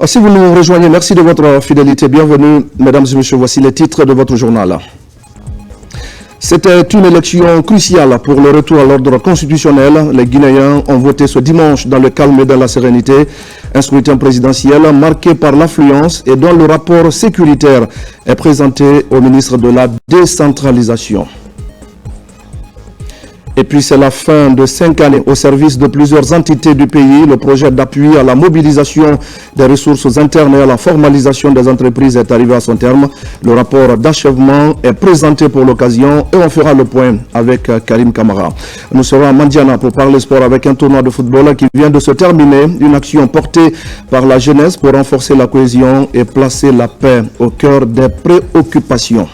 Si vous nous rejoignez, merci de votre fidélité. Bienvenue, mesdames et messieurs. Voici les titres de votre journal. C'était une élection cruciale pour le retour à l'ordre constitutionnel. Les Guinéens ont voté ce dimanche dans le calme et dans la sérénité. Un scrutin présidentiel marqué par l'affluence et dont le rapport sécuritaire est présenté au ministre de la Décentralisation. Et puis c'est la fin de 5 années au service de plusieurs entités du pays. Le projet d'appui à la mobilisation des ressources internes et à la formalisation des entreprises est arrivé à son terme. Le rapport d'achèvement est présenté pour l'occasion et on fera le point avec Karim Kamara. Nous serons à Mandiana pour parler sport avec un tournoi de football qui vient de se terminer. Une action portée par la jeunesse pour renforcer la cohésion et placer la paix au cœur des préoccupations.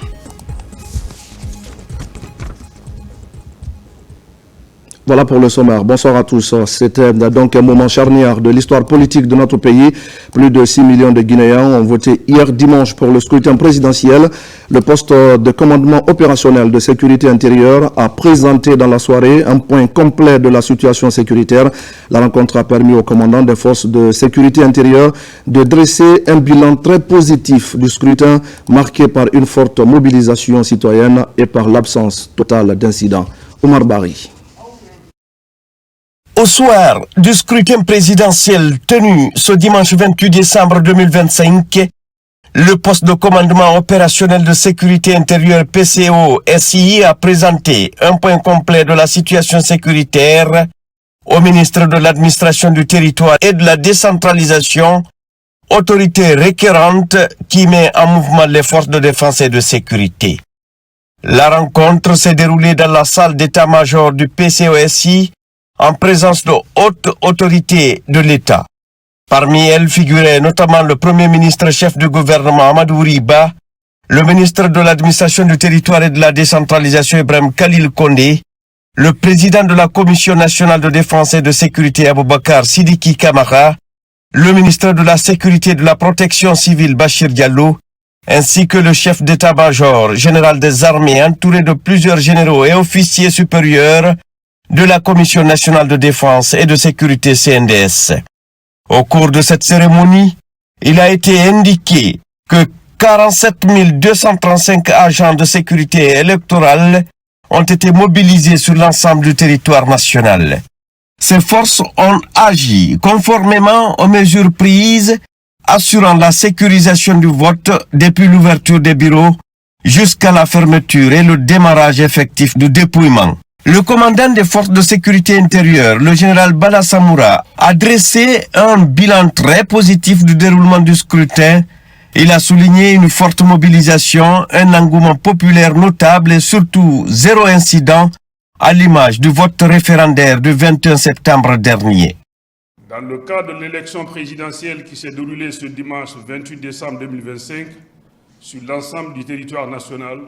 Voilà pour le sommaire. Bonsoir à tous. C'était donc un moment charnière de l'histoire politique de notre pays. Plus de 6 millions de Guinéens ont voté hier dimanche pour le scrutin présidentiel. Le poste de commandement opérationnel de sécurité intérieure a présenté dans la soirée un point complet de la situation sécuritaire. La rencontre a permis au commandant des forces de sécurité intérieure de dresser un bilan très positif du scrutin marqué par une forte mobilisation citoyenne et par l'absence totale d'incidents. Omar Bari. Au soir du scrutin présidentiel tenu ce dimanche 28 décembre 2025, le poste de commandement opérationnel de sécurité intérieure PCO-SI a présenté un point complet de la situation sécuritaire au ministre de l'administration du territoire et de la décentralisation, autorité requérante qui met en mouvement les forces de défense et de sécurité. La rencontre s'est déroulée dans la salle d'état-major du PCO-SI en présence de hautes autorités de l'État. Parmi elles figuraient notamment le Premier ministre chef du gouvernement Amadou Riba, le ministre de l'administration du territoire et de la décentralisation Ibrahim Khalil Kondé, le président de la Commission nationale de défense et de sécurité Aboubakar Sidiki Kamara, le ministre de la sécurité et de la protection civile Bachir Diallo, ainsi que le chef d'état-major général des armées entouré de plusieurs généraux et officiers supérieurs de la Commission nationale de défense et de sécurité CNDS. Au cours de cette cérémonie, il a été indiqué que 47 235 agents de sécurité électorale ont été mobilisés sur l'ensemble du territoire national. Ces forces ont agi conformément aux mesures prises, assurant la sécurisation du vote depuis l'ouverture des bureaux jusqu'à la fermeture et le démarrage effectif du dépouillement. Le commandant des forces de sécurité intérieure, le général Bala Samoura, a dressé un bilan très positif du déroulement du scrutin. Il a souligné une forte mobilisation, un engouement populaire notable et surtout zéro incident à l'image du vote référendaire du 21 septembre dernier. Dans le cadre de l'élection présidentielle qui s'est déroulée ce dimanche 28 décembre 2025 sur l'ensemble du territoire national,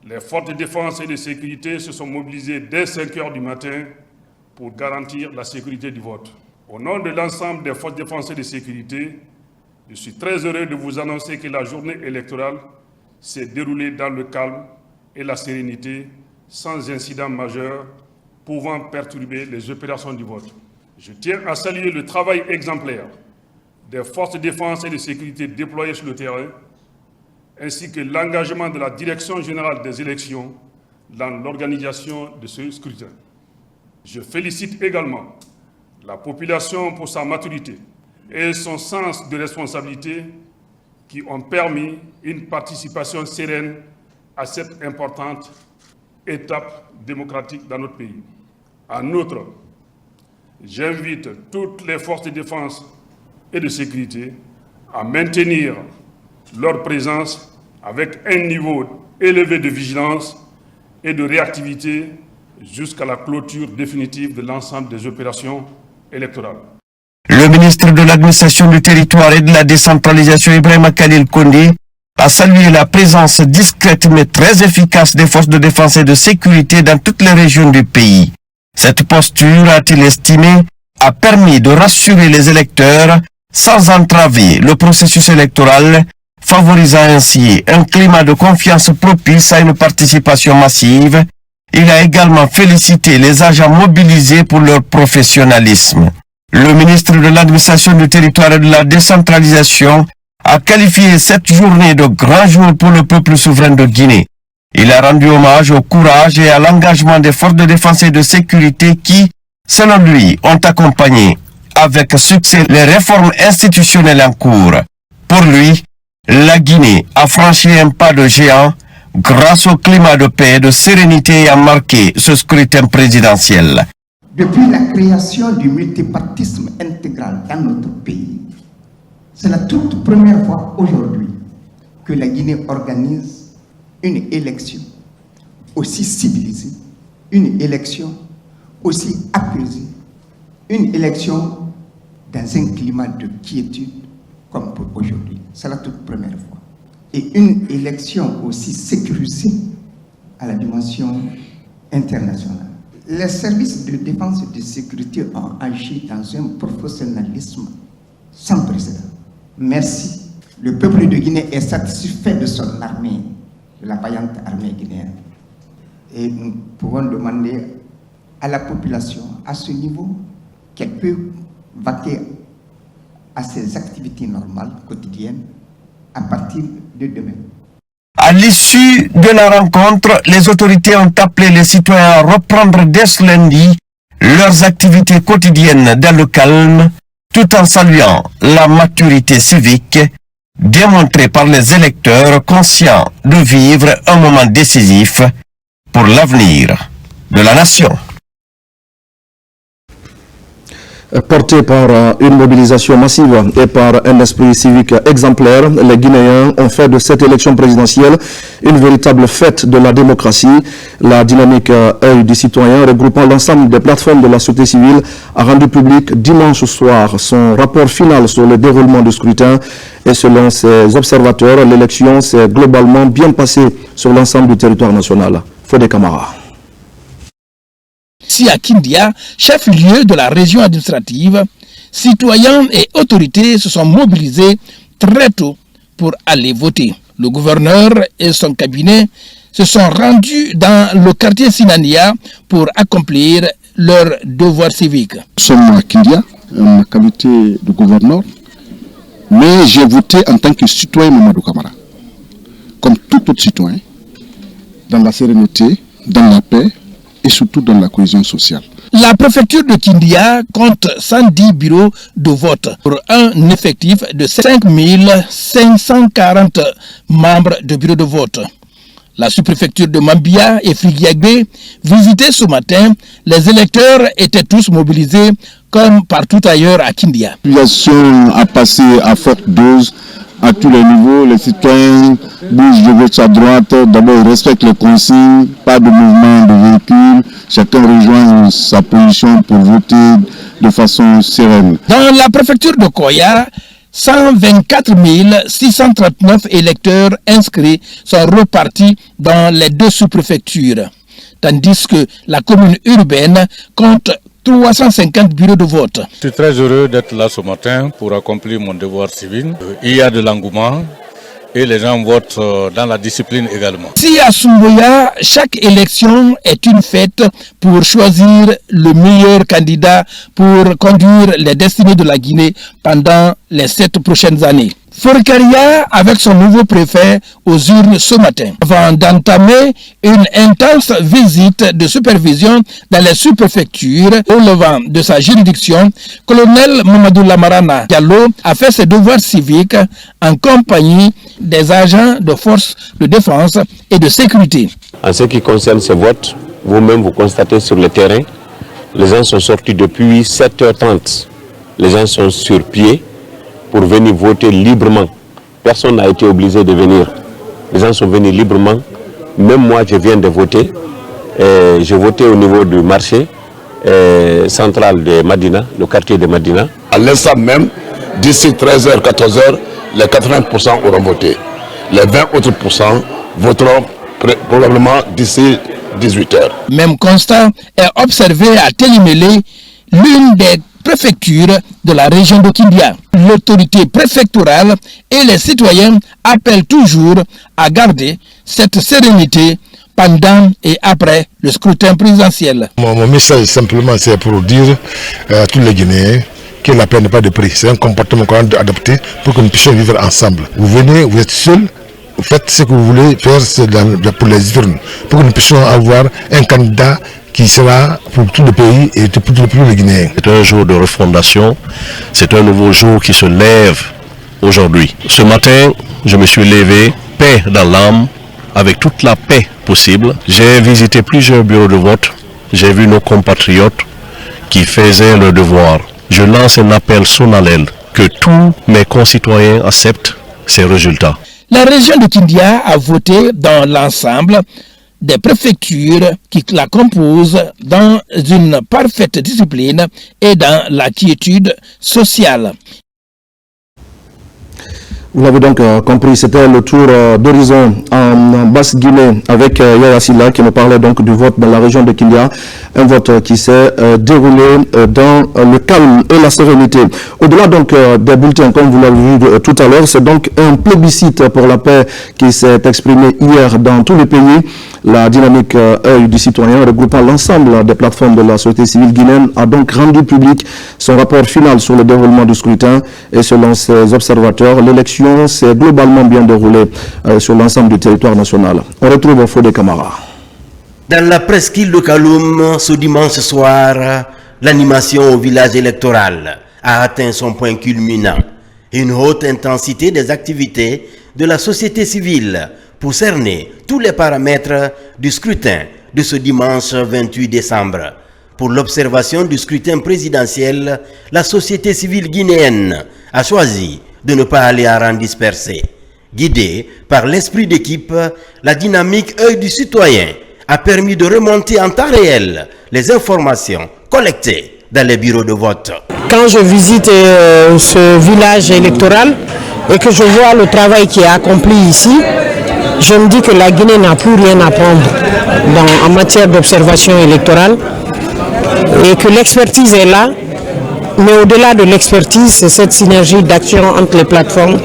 les forces de défense et de sécurité se sont mobilisées dès 5 heures du matin pour garantir la sécurité du vote. Au nom de l'ensemble des forces de défense et de sécurité, je suis très heureux de vous annoncer que la journée électorale s'est déroulée dans le calme et la sérénité, sans incident majeur pouvant perturber les opérations du vote. Je tiens à saluer le travail exemplaire des forces de défense et de sécurité déployées sur le terrain, ainsi que l'engagement de la Direction générale des élections dans l'organisation de ce scrutin. Je félicite également la population pour sa maturité et son sens de responsabilité qui ont permis une participation sereine à cette importante étape démocratique dans notre pays. En outre, j'invite toutes les forces de défense et de sécurité à maintenir leur présence avec un niveau élevé de vigilance et de réactivité jusqu'à la clôture définitive de l'ensemble des opérations électorales. Le ministre de l'administration du territoire et de la décentralisation Ibrahim Khalil Kondé a salué la présence discrète mais très efficace des forces de défense et de sécurité dans toutes les régions du pays. Cette posture, a-t-il estimé, a permis de rassurer les électeurs sans entraver le processus électoral, favorisant ainsi un climat de confiance propice à une participation massive. Il a également félicité les agents mobilisés pour leur professionnalisme. Le ministre de l'administration du territoire et de la décentralisation a qualifié cette journée de grand jour pour le peuple souverain de Guinée. Il a rendu hommage au courage et à l'engagement des forces de défense et de sécurité qui, selon lui, ont accompagné avec succès les réformes institutionnelles en cours. Pour lui, la Guinée a franchi un pas de géant grâce au climat de paix et de sérénité ayant marqué ce scrutin présidentiel. Depuis la création du multipartisme intégral dans notre pays, c'est la toute première fois aujourd'hui que la Guinée organise une élection aussi civilisée, une élection aussi apaisée, une élection dans un climat de quiétude comme pour aujourd'hui. C'est la toute première fois. Et une élection aussi sécurisée à la dimension internationale. Les services de défense et de sécurité ont agi dans un professionnalisme sans précédent. Merci. Le peuple de Guinée est satisfait de son armée, de la vaillante armée guinéenne. Et nous pouvons demander à la population, à ce niveau, qu'elle peut vaquer à ses activités normales, quotidiennes, à partir de demain. À l'issue de la rencontre, les autorités ont appelé les citoyens à reprendre dès ce lundi leurs activités quotidiennes dans le calme, tout en saluant la maturité civique démontrée par les électeurs conscients de vivre un moment décisif pour l'avenir de la nation. Porté par une mobilisation massive et par un esprit civique exemplaire, les Guinéens ont fait de cette élection présidentielle une véritable fête de la démocratie. La dynamique œil du citoyen, regroupant l'ensemble des plateformes de la société civile, a rendu public dimanche soir son rapport final sur le déroulement du scrutin. Et selon ses observateurs, l'élection s'est globalement bien passée sur l'ensemble du territoire national. Fodé Camara. Si à Kindia, chef-lieu de la région administrative, citoyens et autorités se sont mobilisés très tôt pour aller voter. Le gouverneur et son cabinet se sont rendus dans le quartier Sinania pour accomplir leur devoir civique. Nous sommes à Kindia, en ma qualité de gouverneur, mais j'ai voté en tant que citoyen Mamadou Camara, comme tout autre citoyen, dans la sérénité, dans la paix, et surtout dans la cohésion sociale. La préfecture de Kindia compte 110 bureaux de vote pour un effectif de 5 540 membres de bureaux de vote. La sous-préfecture de Mambia et Frigiagbé, visitées ce matin, les électeurs étaient tous mobilisés comme partout ailleurs à Kindia. La population a passé à forte dose à tous les niveaux. Les citoyens bougent de gauche à droite. D'abord, ils respectent les consignes, pas de mouvement de véhicules. Chacun rejoint sa position pour voter de façon sereine. Dans la préfecture de Koya, 124 639 électeurs inscrits sont repartis dans les deux sous-préfectures, tandis que la commune urbaine compte 350 bureaux de vote. Je suis très heureux d'être là ce matin pour accomplir mon devoir civil. Il y a de l'engouement et les gens votent dans la discipline également. Si à Sumboya, chaque élection est une fête pour choisir le meilleur candidat pour conduire les destinées de la Guinée pendant les 7 prochaines années. Forcaria avec son nouveau préfet aux urnes ce matin, avant d'entamer une intense visite de supervision dans les sous-préfectures relevant de sa juridiction, colonel Mamadou Lamarana Diallo a fait ses devoirs civiques en compagnie des agents de forces de défense et de sécurité. En ce qui concerne ce vote, vous-même vous constatez sur le terrain, les gens sont sortis depuis 7h30. Les gens sont sur pied pour venir voter librement. Personne n'a été obligé de venir. Les gens sont venus librement. Même moi, je viens de voter. J'ai voté au niveau du marché central de Madina, le quartier de Madina. À l'instant même, d'ici 13h, 14h, les 80% auront voté. Les 20 autres % voteront probablement d'ici 18h. Même constat est observé à Télimélé, l'une des préfecture de la région de Kindia. L'autorité préfectorale et les citoyens appellent toujours à garder cette sérénité pendant et après le scrutin présidentiel. Mon message simplement c'est pour dire à tous les Guinéens que la paix n'est pas de prix. C'est un comportement qu'on doit adopter pour que nous puissions vivre ensemble. Vous venez, vous êtes seul, vous faites ce que vous voulez faire pour les urnes, pour que nous puissions avoir un candidat qui sera pour tout le pays et pour tout le peuple guinéen. C'est un jour de refondation, c'est un nouveau jour qui se lève aujourd'hui. Ce matin, je me suis levé, paix dans l'âme, avec toute la paix possible. J'ai visité plusieurs bureaux de vote, j'ai vu nos compatriotes qui faisaient leur devoir. Je lance un appel solennel que tous mes concitoyens acceptent ces résultats. La région de Kindia a voté dans l'ensemble des préfectures qui la composent dans une parfaite discipline et dans la quiétude sociale. Vous l'avez donc compris, c'était le tour d'horizon en Basse-Guinée avec Yaya Silla qui nous parlait donc du vote dans la région de Kindia, un vote qui s'est déroulé dans le calme et la sérénité. Au-delà donc des bulletins, comme vous l'avez vu tout à l'heure, c'est donc un plébiscite pour la paix qui s'est exprimé hier dans tous les pays. La dynamique œil du citoyen regroupant l'ensemble des plateformes de la société civile guinéenne a donc rendu public son rapport final sur le déroulement du scrutin et selon ses observateurs, l'élection s'est globalement bien déroulée sur l'ensemble du territoire national. On retrouve Fodé Camara. Dans la presqu'île de Kaloum, ce dimanche soir, l'animation au village électoral a atteint son point culminant. Une haute intensité des activités de la société civile pour cerner tous les paramètres du scrutin de ce dimanche 28 décembre. Pour l'observation du scrutin présidentiel, la société civile guinéenne a choisi de ne pas aller à rang dispersé. Guidée par l'esprit d'équipe, la dynamique œil du citoyen a permis de remonter en temps réel les informations collectées dans les bureaux de vote. Quand je visite ce village électoral et que je vois le travail qui est accompli ici, je me dis que la Guinée n'a plus rien à prendre en matière d'observation électorale et que l'expertise est là, mais au-delà de l'expertise, c'est cette synergie d'action entre les plateformes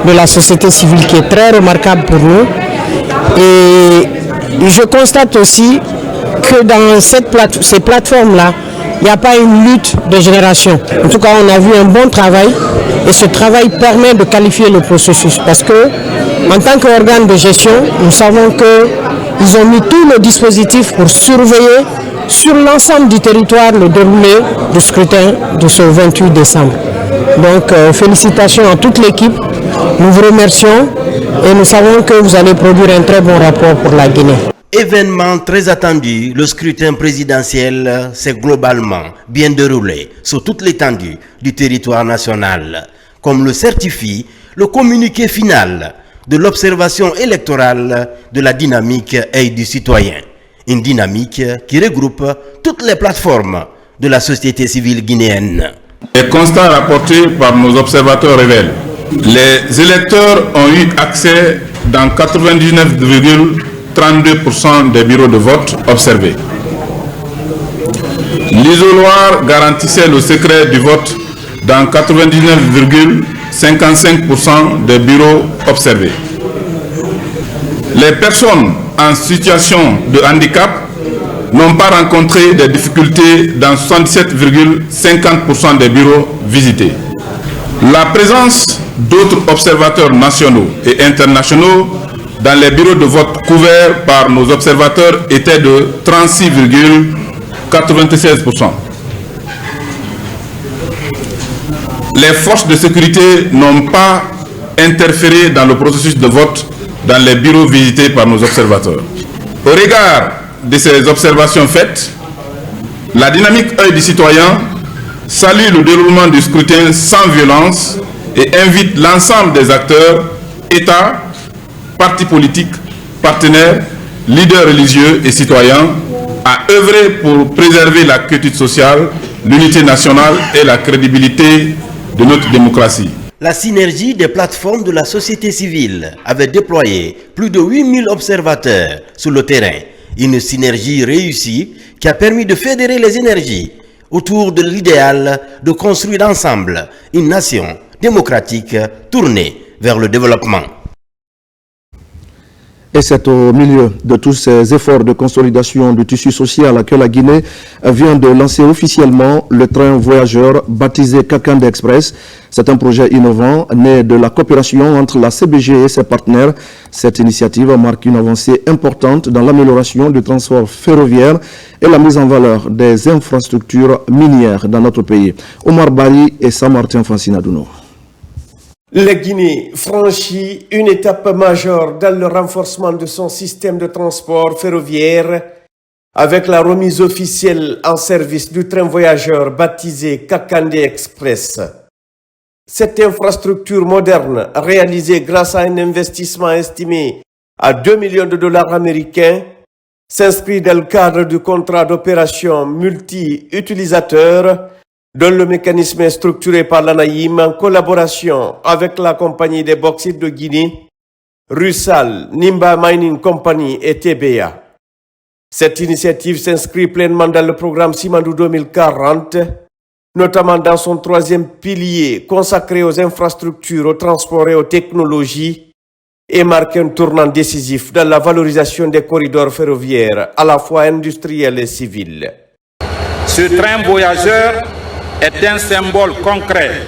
de la société civile qui est très remarquable pour nous. Et je constate aussi que dans ces plateformes-là, il n'y a pas une lutte de génération. En tout cas, on a vu un bon travail et ce travail permet de qualifier le processus parce que, en tant qu'organe de gestion, nous savons qu'ils ont mis tout le dispositif pour surveiller sur l'ensemble du territoire le déroulé du scrutin de ce 28 décembre. Donc, félicitations à toute l'équipe. Nous vous remercions et nous savons que vous allez produire un très bon rapport pour la Guinée. Événement très attendu, le scrutin présidentiel s'est globalement bien déroulé sur toute l'étendue du territoire national, comme le certifie le communiqué final de l'observation électorale de la dynamique œil du citoyen. Une dynamique qui regroupe toutes les plateformes de la société civile guinéenne. Les constats rapportés par nos observateurs révèlent les électeurs ont eu accès dans 99,32% des bureaux de vote observés. L'isoloir garantissait le secret du vote dans 99,55% des bureaux observés. Les personnes en situation de handicap n'ont pas rencontré des difficultés dans 77,50% des bureaux visités. La présence d'autres observateurs nationaux et internationaux dans les bureaux de vote couverts par nos observateurs était de 36,96%. Les forces de sécurité n'ont pas interféré dans le processus de vote dans les bureaux visités par nos observateurs. Au regard de ces observations faites, la dynamique œil du citoyen salue le déroulement du scrutin sans violence et invite l'ensemble des acteurs, États, partis politiques, partenaires, leaders religieux et citoyens à œuvrer pour préserver la quiétude sociale, l'unité nationale et la crédibilité de notre démocratie. La synergie des plateformes de la société civile avait déployé plus de 8000 observateurs sur le terrain. Une synergie réussie qui a permis de fédérer les énergies autour de l'idéal de construire ensemble une nation démocratique tournée vers le développement. Et c'est au milieu de tous ces efforts de consolidation du tissu social que la Guinée vient de lancer officiellement le train voyageur baptisé Kakande Express. C'est un projet innovant né de la coopération entre la CBG et ses partenaires. Cette initiative marque une avancée importante dans l'amélioration du transport ferroviaire et la mise en valeur des infrastructures minières dans notre pays. Omar Bari et Samartin Fancinadouno. La Guinée franchit une étape majeure dans le renforcement de son système de transport ferroviaire avec la remise officielle en service du train voyageur baptisé Kakande Express. Cette infrastructure moderne, réalisée grâce à un investissement estimé à 2 millions de dollars américains, s'inscrit dans le cadre du contrat d'opération multi-utilisateurs dont le mécanisme est structuré par l'ANAIM en collaboration avec la compagnie des bauxites de Guinée, Rusal, Nimba Mining Company et TBA. Cette initiative s'inscrit pleinement dans le programme Simandou 2040, notamment dans son troisième pilier consacré aux infrastructures, au transport et aux technologies, et marque un tournant décisif dans la valorisation des corridors ferroviaires, à la fois industriels et civils. Ce train voyageur est un symbole concret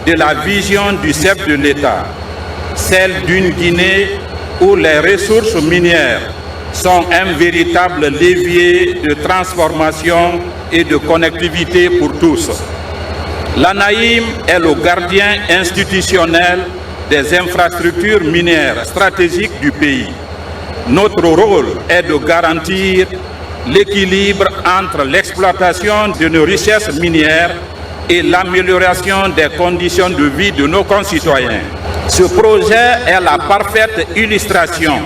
de la vision du chef de l'État, celle d'une Guinée où les ressources minières sont un véritable levier de transformation et de connectivité pour tous. L'ANAIM est le gardien institutionnel des infrastructures minières stratégiques du pays. Notre rôle est de garantir l'équilibre entre l'exploitation de nos richesses minières et l'amélioration des conditions de vie de nos concitoyens. Ce projet est la parfaite illustration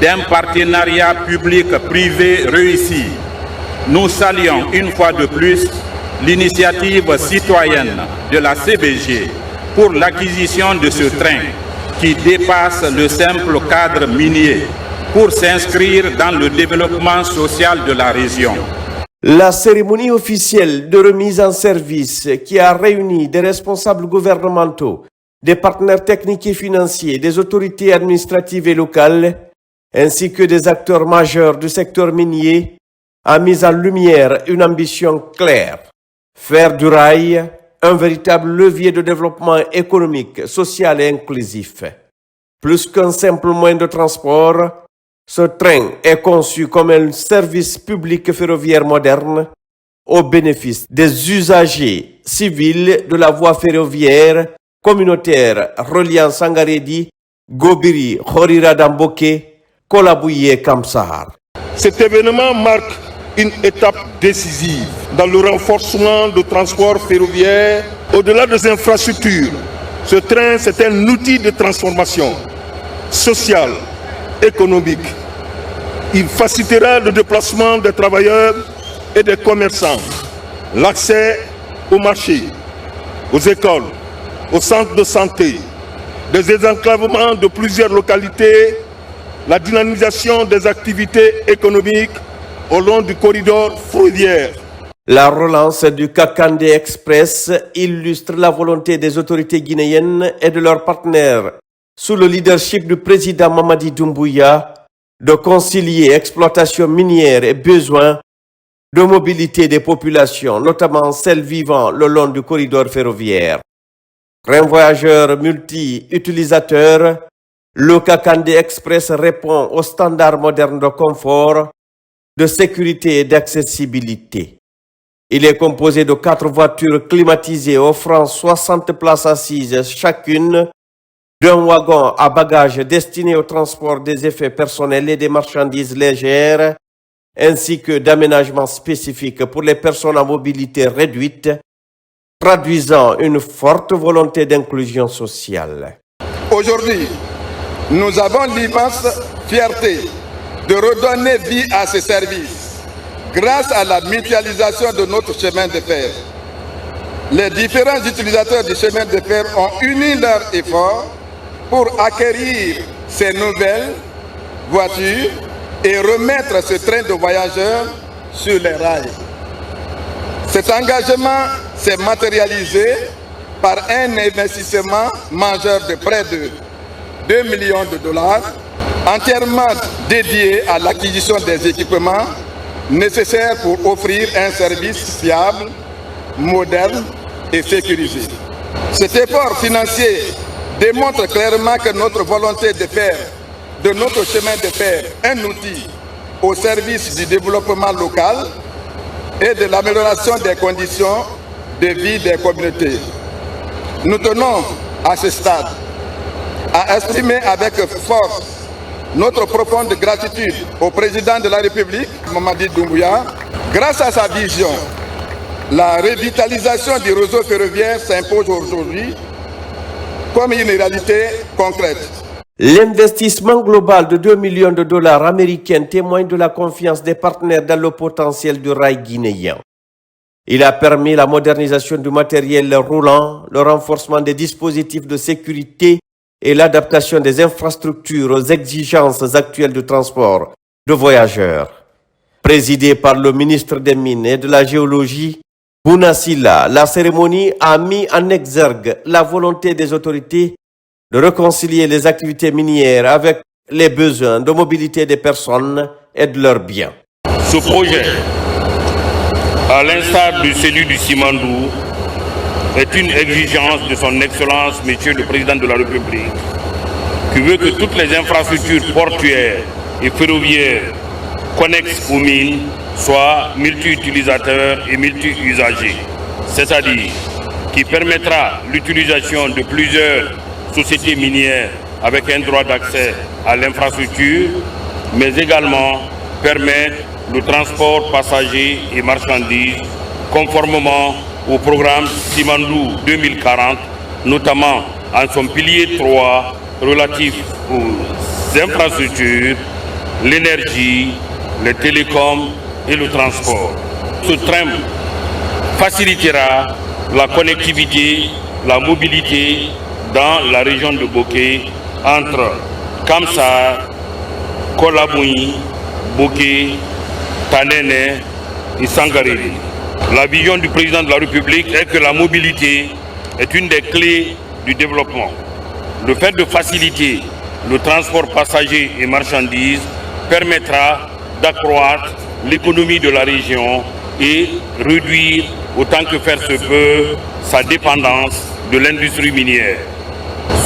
d'un partenariat public-privé réussi. Nous saluons une fois de plus l'initiative citoyenne de la CBG pour l'acquisition de ce train qui dépasse le simple cadre minier pour s'inscrire dans le développement social de la région. La cérémonie officielle de remise en service qui a réuni des responsables gouvernementaux, des partenaires techniques et financiers, des autorités administratives et locales, ainsi que des acteurs majeurs du secteur minier, a mis en lumière une ambition claire: faire du rail un véritable levier de développement économique, social et inclusif. Plus qu'un simple moyen de transport, ce train est conçu comme un service public ferroviaire moderne au bénéfice des usagers civils de la voie ferroviaire communautaire reliant Sangaredi, Gobiri, Khorira Damboké, Kolabouyi et Kamsahar. Cet événement marque une étape décisive dans le renforcement du transport ferroviaire. Au-delà des infrastructures, ce train, c'est un outil de transformation sociale, économique. Il facilitera le déplacement des travailleurs et des commerçants, l'accès aux marchés, aux écoles, aux centres de santé, des désenclavements de plusieurs localités, la dynamisation des activités économiques au long du corridor ferroviaire. La relance du Kakande Express illustre la volonté des autorités guinéennes et de leurs partenaires, sous le leadership du président Mamadi Doumbouya, de concilier exploitation minière et besoin de mobilité des populations, notamment celles vivant le long du corridor ferroviaire. Train voyageur multi-utilisateur, le Kakande Express répond aux standards modernes de confort, de sécurité et d'accessibilité. Il est composé de 4 voitures climatisées offrant 60 places assises chacune, d'un wagon à bagages destiné au transport des effets personnels et des marchandises légères, ainsi que d'aménagements spécifiques pour les personnes à mobilité réduite, traduisant une forte volonté d'inclusion sociale. Aujourd'hui, nous avons l'immense fierté de redonner vie à ce service grâce à la mutualisation de notre chemin de fer. Les différents utilisateurs du chemin de fer ont uni leurs efforts pour acquérir ces nouvelles voitures et remettre ce train de voyageurs sur les rails. Cet engagement s'est matérialisé par un investissement majeur de près de 2 millions de dollars entièrement dédié à l'acquisition des équipements nécessaires pour offrir un service fiable, moderne et sécurisé. Cet effort financier démontre clairement que notre volonté de faire de notre chemin de fer un outil au service du développement local et de l'amélioration des conditions de vie des communautés. Nous tenons à ce stade à exprimer avec force notre profonde gratitude au président de la République, Mamadi Doumbouya. Grâce à sa vision, la revitalisation du réseau ferroviaire s'impose aujourd'hui comme une réalité concrète. L'investissement global de 2 millions de dollars américains témoigne de la confiance des partenaires dans le potentiel du rail guinéen. Il a permis la modernisation du matériel roulant, le renforcement des dispositifs de sécurité et l'adaptation des infrastructures aux exigences actuelles de transport de voyageurs. Présidée par le ministre des Mines et de la Géologie, Bouna Sylla, la cérémonie a mis en exergue la volonté des autorités de réconcilier les activités minières avec les besoins de mobilité des personnes et de leurs biens. Ce projet, à l'instar de celui du Simandou, est une exigence de son Excellence, Monsieur le Président de la République, qui veut que toutes les infrastructures portuaires et ferroviaires connexes aux mines soient multi-utilisateurs et multi-usagers, c'est-à-dire qui permettra l'utilisation de plusieurs sociétés minières avec un droit d'accès à l'infrastructure, mais également permettre le transport passagers et marchandises conformément au programme Simandou 2040, notamment en son pilier 3 relatif aux infrastructures, l'énergie, les télécoms et le transport. Ce train facilitera la connectivité, la mobilité dans la région de Boké entre Kamsar, Kolabouin, Boké, Tanene et Sangaré. La vision du président de la République est que la mobilité est une des clés du développement. Le fait de faciliter le transport passager et marchandises permettra d'accroître l'économie de la région et réduire autant que faire se peut sa dépendance de l'industrie minière.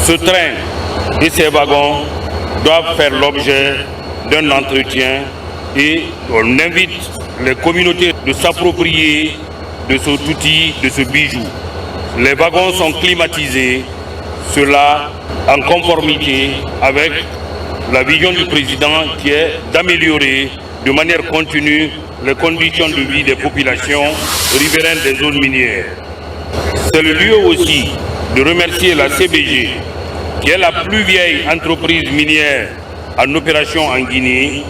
Ce train et ses wagons doivent faire l'objet d'un entretien et on invite les communautés de s'approprier de cet outil, de ce bijou. Les wagons sont climatisés, cela en conformité avec la vision du président qui est d'améliorer de manière continue les conditions de vie des populations riveraines des zones minières. C'est le lieu aussi de remercier la CBG, qui est la plus vieille entreprise minière en opération en Guinée,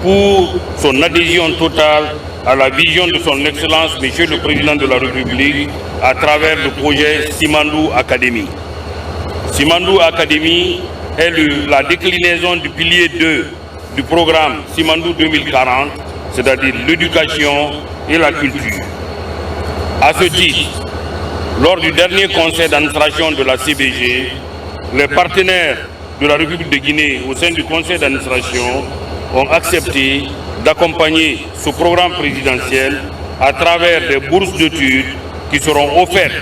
pour son adhésion totale à la vision de son Excellence, Monsieur le Président de la République, à travers le projet Simandou Academy. Simandou Academy est la déclinaison du pilier 2 du programme Simandou 2040, c'est-à-dire l'éducation et la culture. À ce titre, lors du dernier conseil d'administration de la CBG, les partenaires de la République de Guinée au sein du conseil d'administration ont accepté d'accompagner ce programme présidentiel à travers des bourses d'études qui seront offertes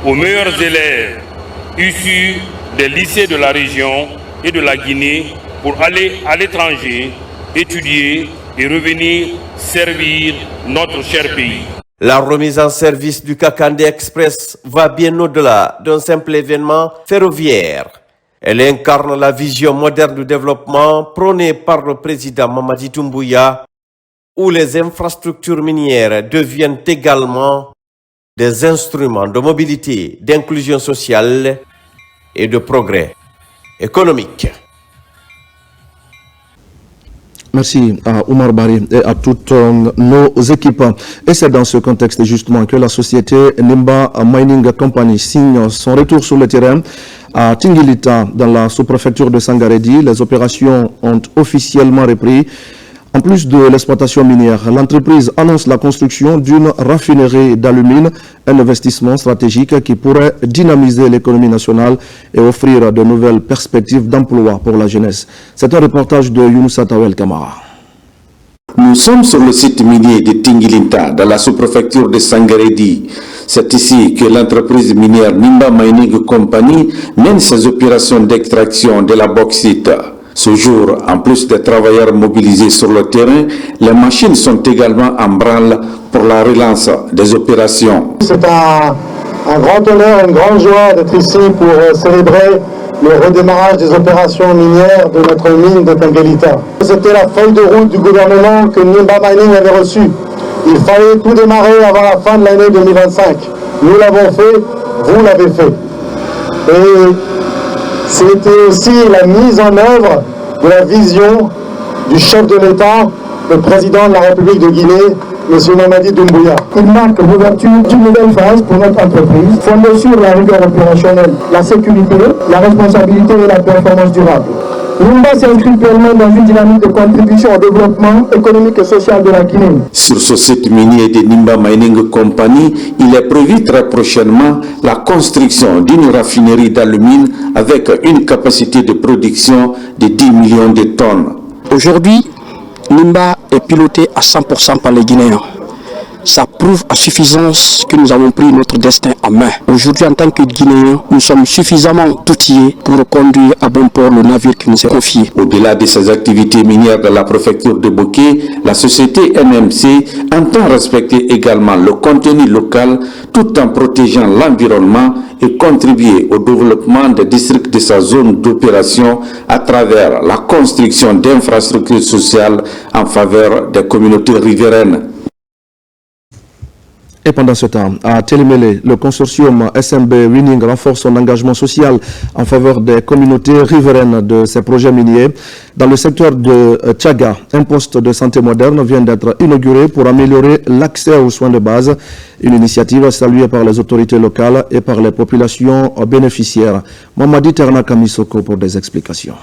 aux meilleurs élèves issus des lycées de la région et de la Guinée pour aller à l'étranger, étudier et revenir servir notre cher pays. La remise en service du Kakandé Express va bien au-delà d'un simple événement ferroviaire. Elle incarne la vision moderne du développement prônée par le président Mamadi Doumbouya, où les infrastructures minières deviennent également des instruments de mobilité, d'inclusion sociale et de progrès économique. Merci à Oumar Bari et à toutes nos équipes. Et c'est dans ce contexte justement que la société Nimba Mining Company signe son retour sur le terrain à Tingilita dans la sous-préfecture de Sangaredi. Les opérations ont officiellement repris En plus de l'exploitation minière, l'entreprise annonce la construction d'une raffinerie d'alumine, un investissement stratégique qui pourrait dynamiser l'économie nationale et offrir de nouvelles perspectives d'emploi pour la jeunesse. C'est un reportage de Younoussa Tawel Kamara. Nous sommes sur le site minier de Tingilinta, dans la sous-préfecture de Sangaredi. C'est ici que l'entreprise minière Nimba Mining Company mène ses opérations d'extraction de la bauxite. Ce jour, en plus des travailleurs mobilisés sur le terrain, les machines sont également en branle pour la relance des opérations. C'est un grand honneur, une grande joie d'être ici pour célébrer le redémarrage des opérations minières de notre mine de Tinguelita. C'était la feuille de route du gouvernement que Nimba Mining avait reçue. Il fallait tout démarrer avant la fin de l'année 2025. Nous l'avons fait, vous l'avez fait. Et c'était aussi la mise en œuvre de la vision du chef de l'État, le président de la République de Guinée, M. Mamadi Doumbouya. Il marque l'ouverture d'une nouvelle phase pour notre entreprise, fondée sur la rigueur opérationnelle, la sécurité, la responsabilité et la performance durable. Nimba s'inscrit pleinement dans une dynamique de contribution au développement économique et social de la Guinée. Sur ce site minier de Nimba Mining Company, il est prévu très prochainement la construction d'une raffinerie d'alumine avec une capacité de production de 10 millions de tonnes. Aujourd'hui, Nimba est piloté à 100% par les Guinéens. Ça prouve à suffisance que nous avons pris notre destin en main. Aujourd'hui, en tant que Guinéens, nous sommes suffisamment outillés pour conduire à bon port le navire qui nous est confié. Au-delà de ses activités minières dans la préfecture de Boké, la société NMC entend respecter également le contenu local tout en protégeant l'environnement et contribuer au développement des districts de sa zone d'opération à travers la construction d'infrastructures sociales en faveur des communautés riveraines. Et pendant ce temps, à Télémélé, le consortium SMB Winning renforce son engagement social en faveur des communautés riveraines de ces projets miniers. Dans le secteur de Tchaga, un poste de santé moderne vient d'être inauguré pour améliorer l'accès aux soins de base. Une initiative saluée par les autorités locales et par les populations bénéficiaires. Mamadi Terna Kamisoko pour des explications.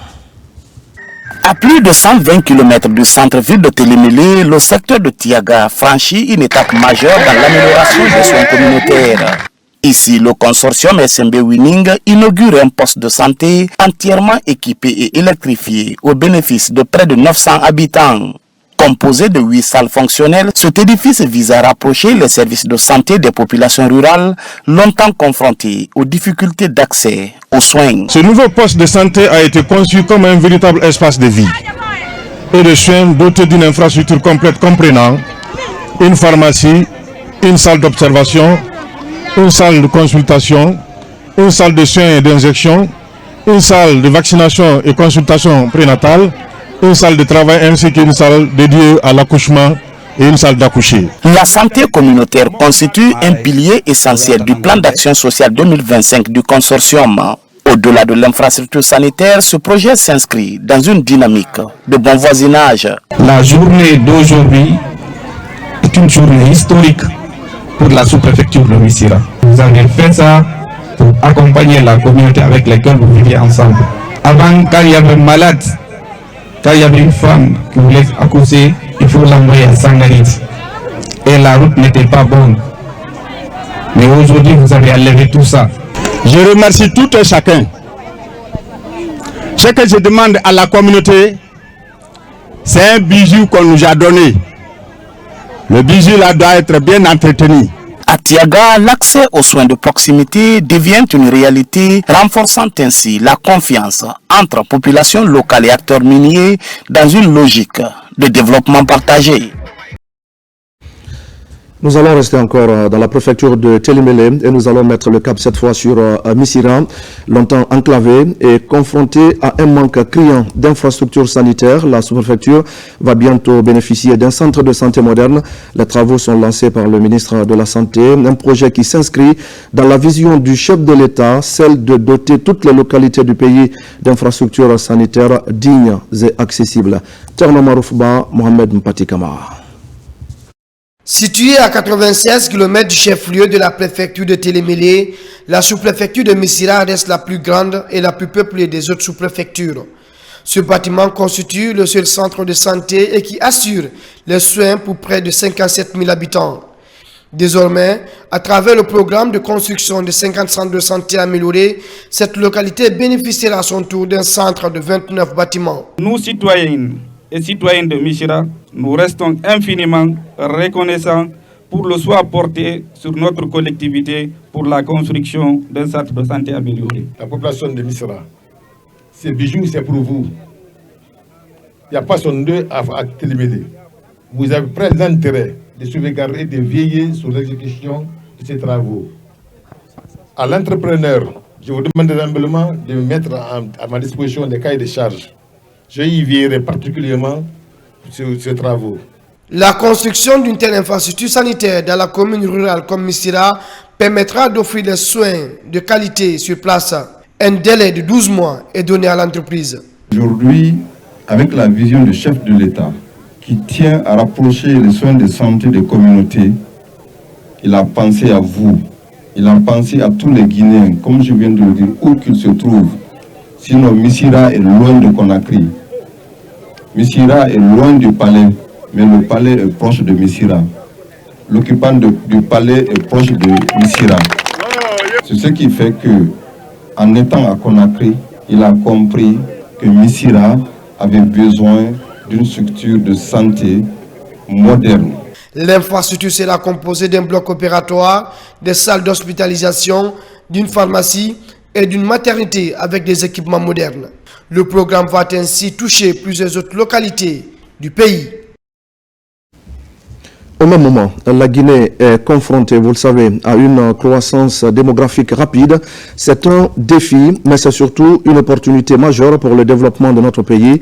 À plus de 120 km du centre-ville de Télémélé, le secteur de Tiaga franchit une étape majeure dans l'amélioration des soins communautaires. Ici, le consortium SMB Winning inaugure un poste de santé entièrement équipé et électrifié au bénéfice de près de 900 habitants. Composé de 8 salles fonctionnelles, cet édifice vise à rapprocher les services de santé des populations rurales longtemps confrontées aux difficultés d'accès aux soins. Ce nouveau poste de santé a été conçu comme un véritable espace de vie et de soins doté d'une infrastructure complète comprenant une pharmacie, une salle d'observation, une salle de consultation, une salle de soins et d'injection, une salle de vaccination et consultation prénatale, une salle de travail ainsi qu'une salle dédiée à l'accouchement et une salle d'accoucher. La santé communautaire constitue un pilier essentiel du plan d'action sociale 2025 du consortium. Au-delà de l'infrastructure sanitaire, ce projet s'inscrit dans une dynamique de bon voisinage. La journée d'aujourd'hui est une journée historique pour la sous-préfecture de Missira. Vous avez fait ça pour accompagner la communauté avec laquelle vous vivez ensemble. Avant, quand il y avait malade, quand il y avait une femme qui voulait accoucher, il faut l'envoyer à Sangarit. Et la route n'était pas bonne. Mais aujourd'hui, vous avez enlevé tout ça. Je remercie tout et chacun. Ce que je demande à la communauté, c'est un bijou qu'on nous a donné. Le bijou là doit être bien entretenu. À Tiaga, l'accès aux soins de proximité devient une réalité, renforçant ainsi la confiance entre population locale et acteurs miniers dans une logique de développement partagé. Nous allons rester encore dans la préfecture de Télémélé et nous allons mettre le cap cette fois sur Missira, longtemps enclavé et confronté à un manque criant d'infrastructures sanitaires. La sous-préfecture va bientôt bénéficier d'un centre de santé moderne. Les travaux sont lancés par le ministre de la Santé, un projet qui s'inscrit dans la vision du chef de l'État, celle de doter toutes les localités du pays d'infrastructures sanitaires dignes et accessibles. Terno Maroufba, Mohamed Mpati Kamara. Située à 96 km du chef-lieu de la préfecture de Télémélé, la sous-préfecture de Missira reste la plus grande et la plus peuplée des autres sous-préfectures. Ce bâtiment constitue le seul centre de santé et qui assure les soins pour près de 57 000 habitants. Désormais, à travers le programme de construction de 50 centres de santé améliorés, cette localité bénéficiera à son tour d'un centre de 29 bâtiments. Nous, citoyennes et citoyens de Missirah, nous restons infiniment reconnaissants pour le soin porté sur notre collectivité pour la construction d'un centre de santé amélioré. La population de Missirah, ces bijoux, c'est pour vous. Il n'y a pas son deux à téléméder. Vous avez pris l'intérêt de sauvegarder et de veiller sur l'exécution de ces travaux. À l'entrepreneur, je vous demande humblement de mettre à ma disposition des cahiers de charges. Je y veillerai particulièrement sur ces travaux. La construction d'une telle infrastructure sanitaire dans la commune rurale comme Missirah permettra d'offrir des soins de qualité sur place. Un délai de 12 mois est donné à l'entreprise. Aujourd'hui, avec la vision du chef de l'État qui tient à rapprocher les soins de santé des communautés, il a pensé à vous, il a pensé à tous les Guinéens, comme je viens de le dire, où qu'ils se trouvent. Sinon, Missirah est loin de Conakry. Missirah est loin du palais, mais le palais est proche de Missirah. L'occupant du palais est proche de Missirah. C'est ce qui fait que, en étant à Conakry, il a compris que Missirah avait besoin d'une structure de santé moderne. L'infrastructure sera composée d'un bloc opératoire, des salles d'hospitalisation, d'une pharmacie et d'une maternité avec des équipements modernes. Le programme va ainsi toucher plusieurs autres localités du pays. Au même moment, la Guinée est confrontée, vous le savez, à une croissance démographique rapide. C'est un défi, mais c'est surtout une opportunité majeure pour le développement de notre pays.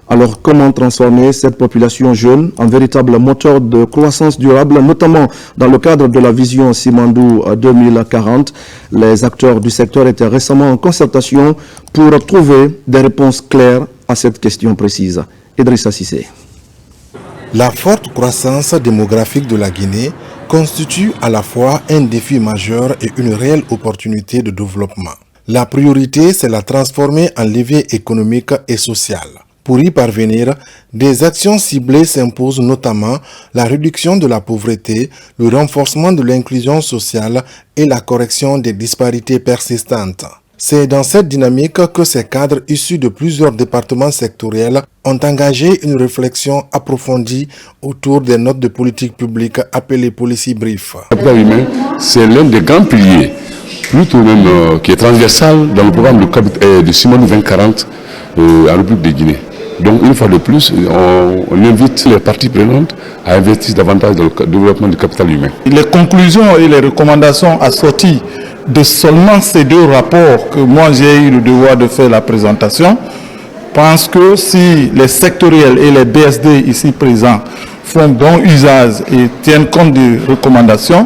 Alors, comment transformer cette population jeune en véritable moteur de croissance durable, notamment dans le cadre de la vision Simandou 2040? Les acteurs du secteur étaient récemment en concertation pour trouver des réponses claires à cette question précise. Idrissa Cissé. La forte croissance démographique de la Guinée constitue à la fois un défi majeur et une réelle opportunité de développement. La priorité, c'est la transformer en levier économique et social. Pour y parvenir, des actions ciblées s'imposent, notamment la réduction de la pauvreté, le renforcement de l'inclusion sociale et la correction des disparités persistantes. C'est dans cette dynamique que ces cadres issus de plusieurs départements sectoriels ont engagé une réflexion approfondie autour des notes de politique publique appelées policy brief. Le capital humain, c'est l'un des grands piliers, plutôt même qui est transversal dans le programme de Simandou 2040 en République de Guinée. Donc une fois de plus, on invite les parties prenantes à investir davantage dans le développement du capital humain. Les conclusions et les recommandations assorties de seulement ces deux rapports que moi j'ai eu le devoir de faire la présentation, pense que si les sectoriels et les BSD ici présents font bon usage et tiennent compte des recommandations,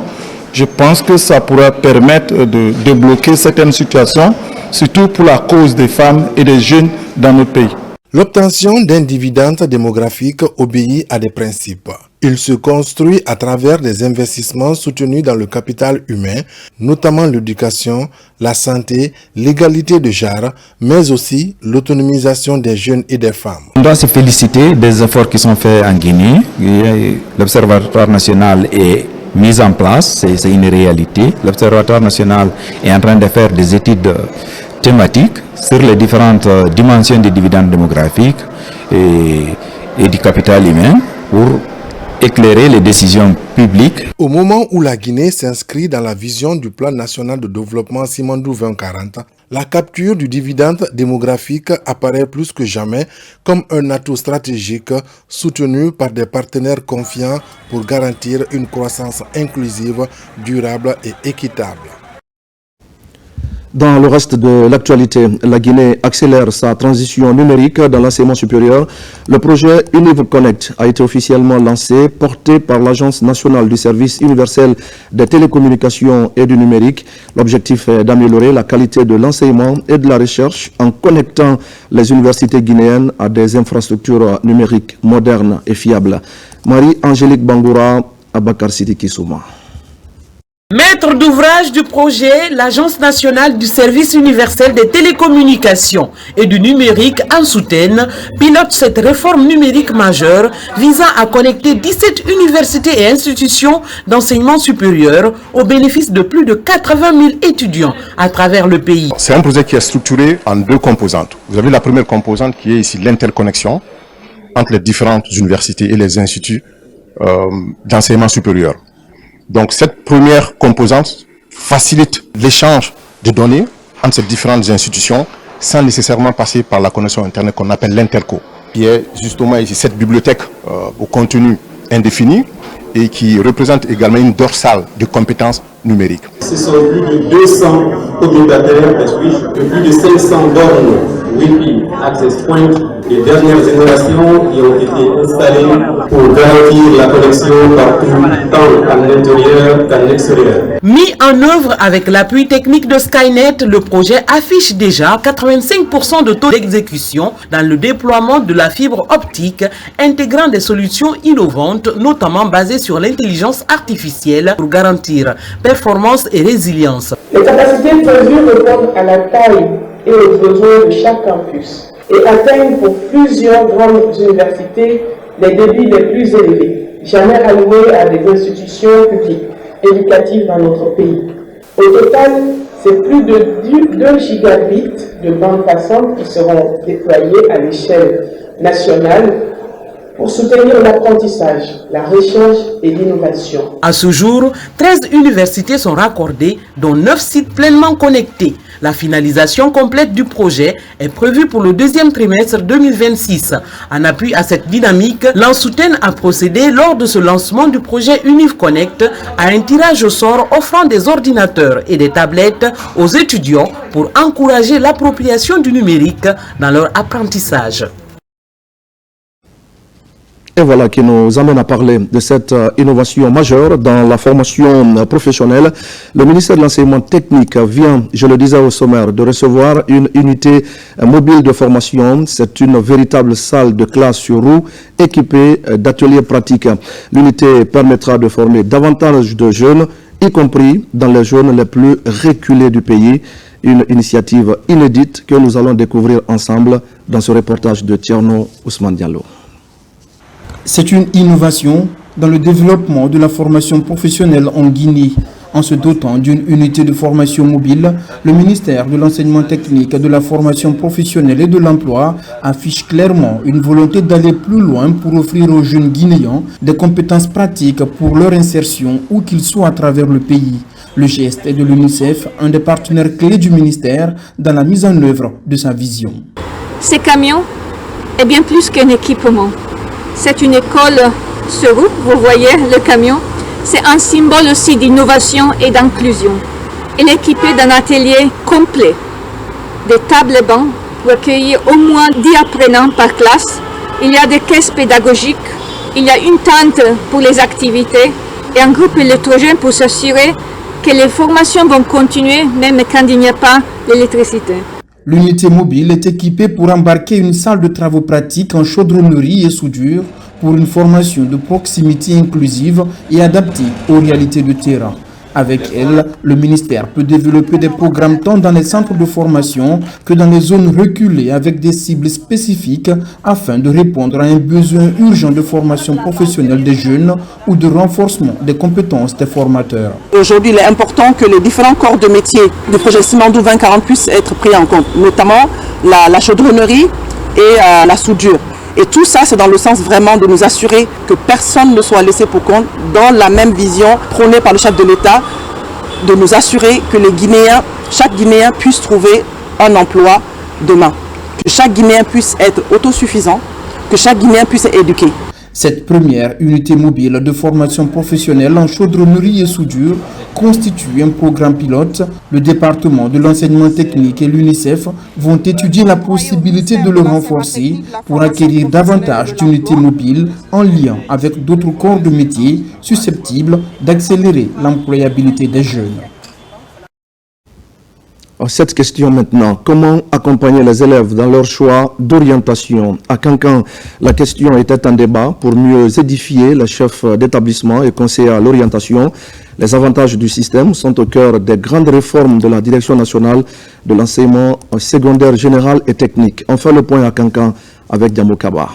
je pense que ça pourra permettre de débloquer certaines situations, surtout pour la cause des femmes et des jeunes dans notre pays. L'obtention d'un dividende démographique obéit à des principes. Il se construit à travers des investissements soutenus dans le capital humain, notamment l'éducation, la santé, l'égalité de genre, mais aussi l'autonomisation des jeunes et des femmes. On doit se féliciter des efforts qui sont faits en Guinée. L'Observatoire national est mis en place, c'est une réalité. L'Observatoire national est en train de faire des études thématiques sur les différentes dimensions des dividendes démographiques et du capital humain pour éclairer les décisions publiques. Au moment où la Guinée s'inscrit dans la vision du plan national de développement Simandou 2040, la capture du dividende démographique apparaît plus que jamais comme un atout stratégique soutenu par des partenaires confiants pour garantir une croissance inclusive, durable et équitable. Dans le reste de l'actualité, la Guinée accélère sa transition numérique dans l'enseignement supérieur. Le projet UniverConnect a été officiellement lancé, porté par l'Agence nationale du service universel des télécommunications et du numérique. L'objectif est d'améliorer la qualité de l'enseignement et de la recherche en connectant les universités guinéennes à des infrastructures numériques modernes et fiables. Marie-Angélique Bangoura, Abakar Sidiki Souma. Maître d'ouvrage du projet, l'Agence nationale du service universel des télécommunications et du numérique en soutane pilote cette réforme numérique majeure visant à connecter 17 universités et institutions d'enseignement supérieur au bénéfice de plus de 80 000 étudiants à travers le pays. C'est un projet qui est structuré en deux composantes. Vous avez la première composante qui est ici l'interconnexion entre les différentes universités et les instituts d'enseignement supérieur. Donc cette première composante facilite l'échange de données entre ces différentes institutions sans nécessairement passer par la connexion Internet qu'on appelle l'interco, qui est justement ici cette bibliothèque au contenu indéfini et qui représente également une dorsale de compétences numériques. Ce sont plus de 200 commutateurs plus de 500 bornes Wi-Fi Access Point, les dernières générations qui ont été installées pour garantir la connexion partout, tant à l'intérieur qu'à l'extérieur. Mis en œuvre avec l'appui technique de Skynet, le projet affiche déjà 85% de taux d'exécution dans le déploiement de la fibre optique, intégrant des solutions innovantes, notamment basées sur l'intelligence artificielle pour garantir performance et résilience. Les capacités prévues répondent à la taille et aux besoins de chaque campus et atteignent pour plusieurs grandes universités les débits les plus élevés, jamais alloués à des institutions publiques éducatives dans notre pays. Au total, c'est plus de 2 gigabits de bande passante qui seront déployés à l'échelle nationale pour soutenir l'apprentissage, la recherche et l'innovation. À ce jour, 13 universités sont raccordées, dont 9 sites pleinement connectés. La finalisation complète du projet est prévue pour le deuxième trimestre 2026. En appui à cette dynamique, l'Ansouten a procédé lors de ce lancement du projet UnivConnect à un tirage au sort offrant des ordinateurs et des tablettes aux étudiants pour encourager l'appropriation du numérique dans leur apprentissage. Et voilà qui nous amène à parler de cette innovation majeure dans la formation professionnelle. Le ministère de l'Enseignement technique vient, je le disais au sommaire, de recevoir une unité mobile de formation. C'est une véritable salle de classe sur roue équipée d'ateliers pratiques. L'unité permettra de former davantage de jeunes, y compris dans les zones les plus reculées du pays. Une initiative inédite que nous allons découvrir ensemble dans ce reportage de Tierno Ousmane Diallo. C'est une innovation dans le développement de la formation professionnelle en Guinée. En se dotant d'une unité de formation mobile, le ministère de l'Enseignement technique, de la formation professionnelle et de l'emploi affiche clairement une volonté d'aller plus loin pour offrir aux jeunes Guinéens des compétences pratiques pour leur insertion où qu'ils soient à travers le pays. Le geste est de l'UNICEF, un des partenaires clés du ministère dans la mise en œuvre de sa vision. Ces camions est bien plus qu'un équipement. C'est une école sur roue, vous voyez le camion. C'est un symbole aussi d'innovation et d'inclusion. Il est équipé d'un atelier complet, des tables et bancs pour accueillir au moins 10 apprenants par classe. Il y a des caisses pédagogiques, il y a une tente pour les activités et un groupe électrogène pour s'assurer que les formations vont continuer même quand il n'y a pas d'électricité. L'unité mobile est équipée pour embarquer une salle de travaux pratiques en chaudronnerie et soudure pour une formation de proximité inclusive et adaptée aux réalités du terrain. Avec elle, le ministère peut développer des programmes tant dans les centres de formation que dans les zones reculées avec des cibles spécifiques afin de répondre à un besoin urgent de formation professionnelle des jeunes ou de renforcement des compétences des formateurs. Aujourd'hui, il est important que les différents corps de métier du projet Simandou 2040 puissent être pris en compte, notamment la chaudronnerie et la soudure. Et tout ça, c'est dans le sens vraiment de nous assurer que personne ne soit laissé pour compte dans la même vision prônée par le chef de l'État, de nous assurer que les Guinéens, chaque Guinéen puisse trouver un emploi demain, que chaque Guinéen puisse être autosuffisant, que chaque Guinéen puisse être éduqué. Cette première unité mobile de formation professionnelle en chaudronnerie et soudure constitue un programme pilote. Le département de l'enseignement technique et l'UNICEF vont étudier la possibilité de le renforcer pour acquérir davantage d'unités mobiles en lien avec d'autres corps de métier susceptibles d'accélérer l'employabilité des jeunes. Cette question maintenant, comment accompagner les élèves dans leur choix d'orientation? À Kankan, la question était en débat pour mieux édifier les chefs d'établissement et conseillers à l'orientation. Les avantages du système sont au cœur des grandes réformes de la Direction nationale de l'enseignement secondaire général et technique. On fait le point à Kankan avec Diamo Kaba.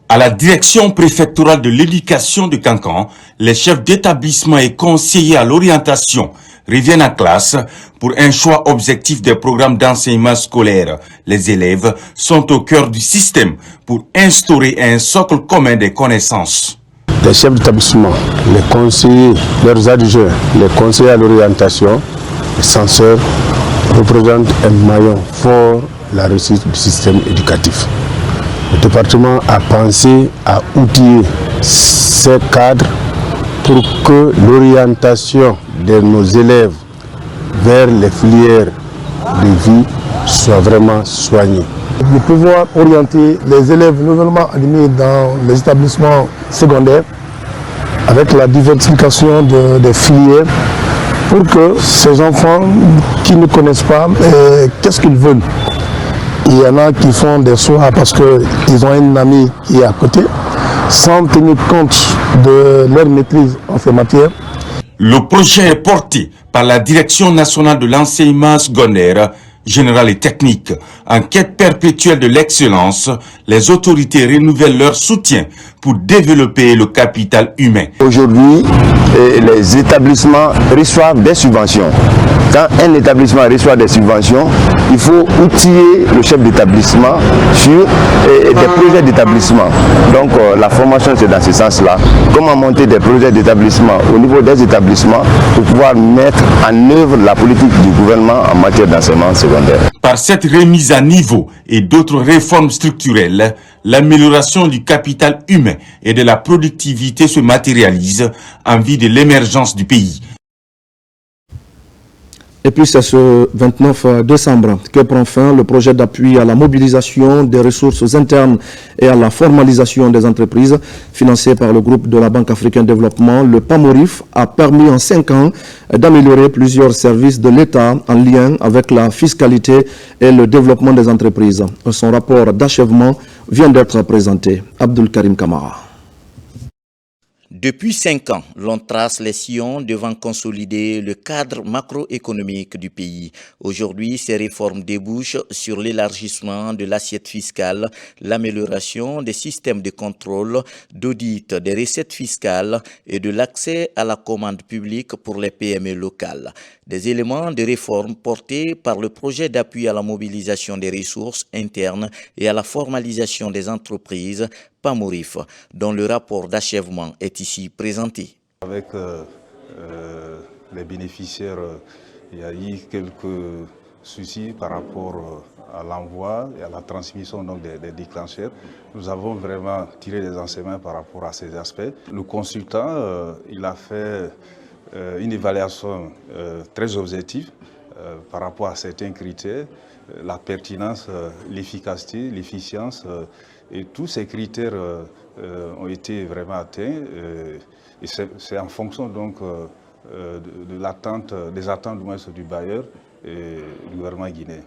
À la direction préfectorale de l'éducation de Kankan, les chefs d'établissement et conseillers à l'orientation reviennent en classe pour un choix objectif des programmes d'enseignement scolaire. Les élèves sont au cœur du système pour instaurer un socle commun des connaissances. Les chefs d'établissement, les conseillers, leurs adjoints, les conseillers à l'orientation, les censeurs représentent un maillon fort de la réussite du système éducatif. Le département a pensé à outiller ces cadres pour que l'orientation de nos élèves vers les filières de vie soit vraiment soignée. De pouvoir orienter les élèves nouvellement admis dans les établissements secondaires avec la diversification des filières pour que ces enfants qui ne connaissent pas, qu'est-ce qu'ils veulent? Il y en a qui font des choix parce qu'ils ont un ami qui est à côté, sans tenir compte de leur maîtrise en ces matières. Le projet est porté par la Direction nationale de l'enseignement secondaire, général et technique. En quête perpétuelle de l'excellence, les autorités renouvellent leur soutien pour développer le capital humain. Aujourd'hui, les établissements reçoivent des subventions. Quand un établissement reçoit des subventions, il faut outiller le chef d'établissement sur des projets d'établissement. Donc la formation, c'est dans ce sens-là. Comment monter des projets d'établissement au niveau des établissements pour pouvoir mettre en œuvre la politique du gouvernement en matière d'enseignement secondaire. Par cette remise à niveau et d'autres réformes structurelles, l'amélioration du capital humain et de la productivité se matérialise en vue de l'émergence du pays. Et puis c'est ce 29 décembre que prend fin le projet d'appui à la mobilisation des ressources internes et à la formalisation des entreprises financé par le groupe de la Banque africaine de développement. Le PAMORIF a permis en 5 ans d'améliorer plusieurs services de l'État en lien avec la fiscalité et le développement des entreprises. Son rapport d'achèvement vient d'être présenté. Abdul Karim Kamara. Depuis 5 ans, l'on trace les sillons devant consolider le cadre macroéconomique du pays. Aujourd'hui, ces réformes débouchent sur l'élargissement de l'assiette fiscale, l'amélioration des systèmes de contrôle, d'audit des recettes fiscales et de l'accès à la commande publique pour les PME locales. Des éléments de réforme portés par le projet d'appui à la mobilisation des ressources internes et à la formalisation des entreprises PAMORIF, dont le rapport d'achèvement est ici présenté. Avec les bénéficiaires, il y a eu quelques soucis par rapport à l'envoi et à la transmission donc, des déclencheurs. Nous avons vraiment tiré des enseignements par rapport à ces aspects. Le consultant, il a fait une évaluation très objective par rapport à certains critères, la pertinence, l'efficacité, l'efficience. Et tous ces critères ont été vraiment atteints et c'est en fonction donc des attentes du bailleur et du gouvernement guinéen.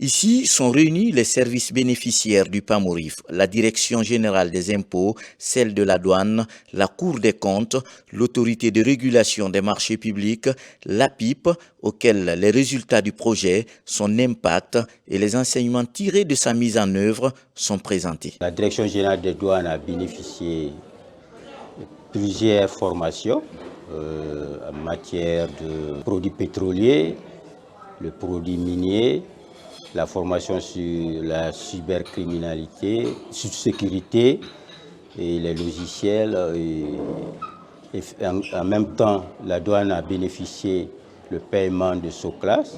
Ici sont réunis les services bénéficiaires du PAMORIF, la Direction générale des impôts, celle de la douane, la Cour des comptes, l'autorité de régulation des marchés publics, l'APIP, auquel les résultats du projet, son impact et les enseignements tirés de sa mise en œuvre sont présentés. La Direction générale des douanes a bénéficié de plusieurs formations en matière de produits pétroliers, le produit minier, la formation sur la cybercriminalité, sur sécurité et les logiciels. Et en même temps, la douane a bénéficié le paiement de SOCLAS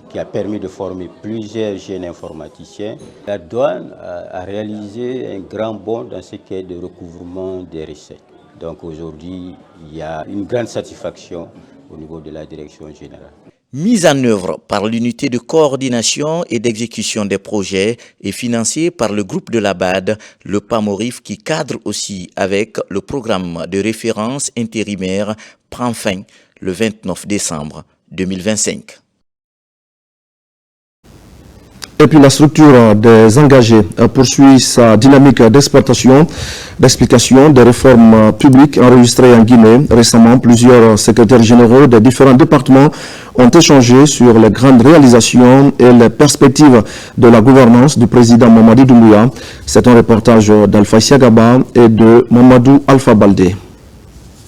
qui a permis de former plusieurs jeunes informaticiens. La douane a réalisé un grand bond dans ce qui est de recouvrement des recettes. Donc aujourd'hui, il y a une grande satisfaction au niveau de la direction générale. Mise en œuvre par l'unité de coordination et d'exécution des projets et financée par le groupe de la BAD, le PAMORIF qui cadre aussi avec le programme de référence intérimaire prend fin le 29 décembre 2025. Et puis la structure des engagés poursuit sa dynamique d'exploitation, d'explication des réformes publiques enregistrées en Guinée. Récemment, plusieurs secrétaires généraux des différents départements ont échangé sur les grandes réalisations et les perspectives de la gouvernance du président Mamadi Doumbouya. C'est un reportage d'Alpha Siagaba et de Mamadou Alpha Baldé.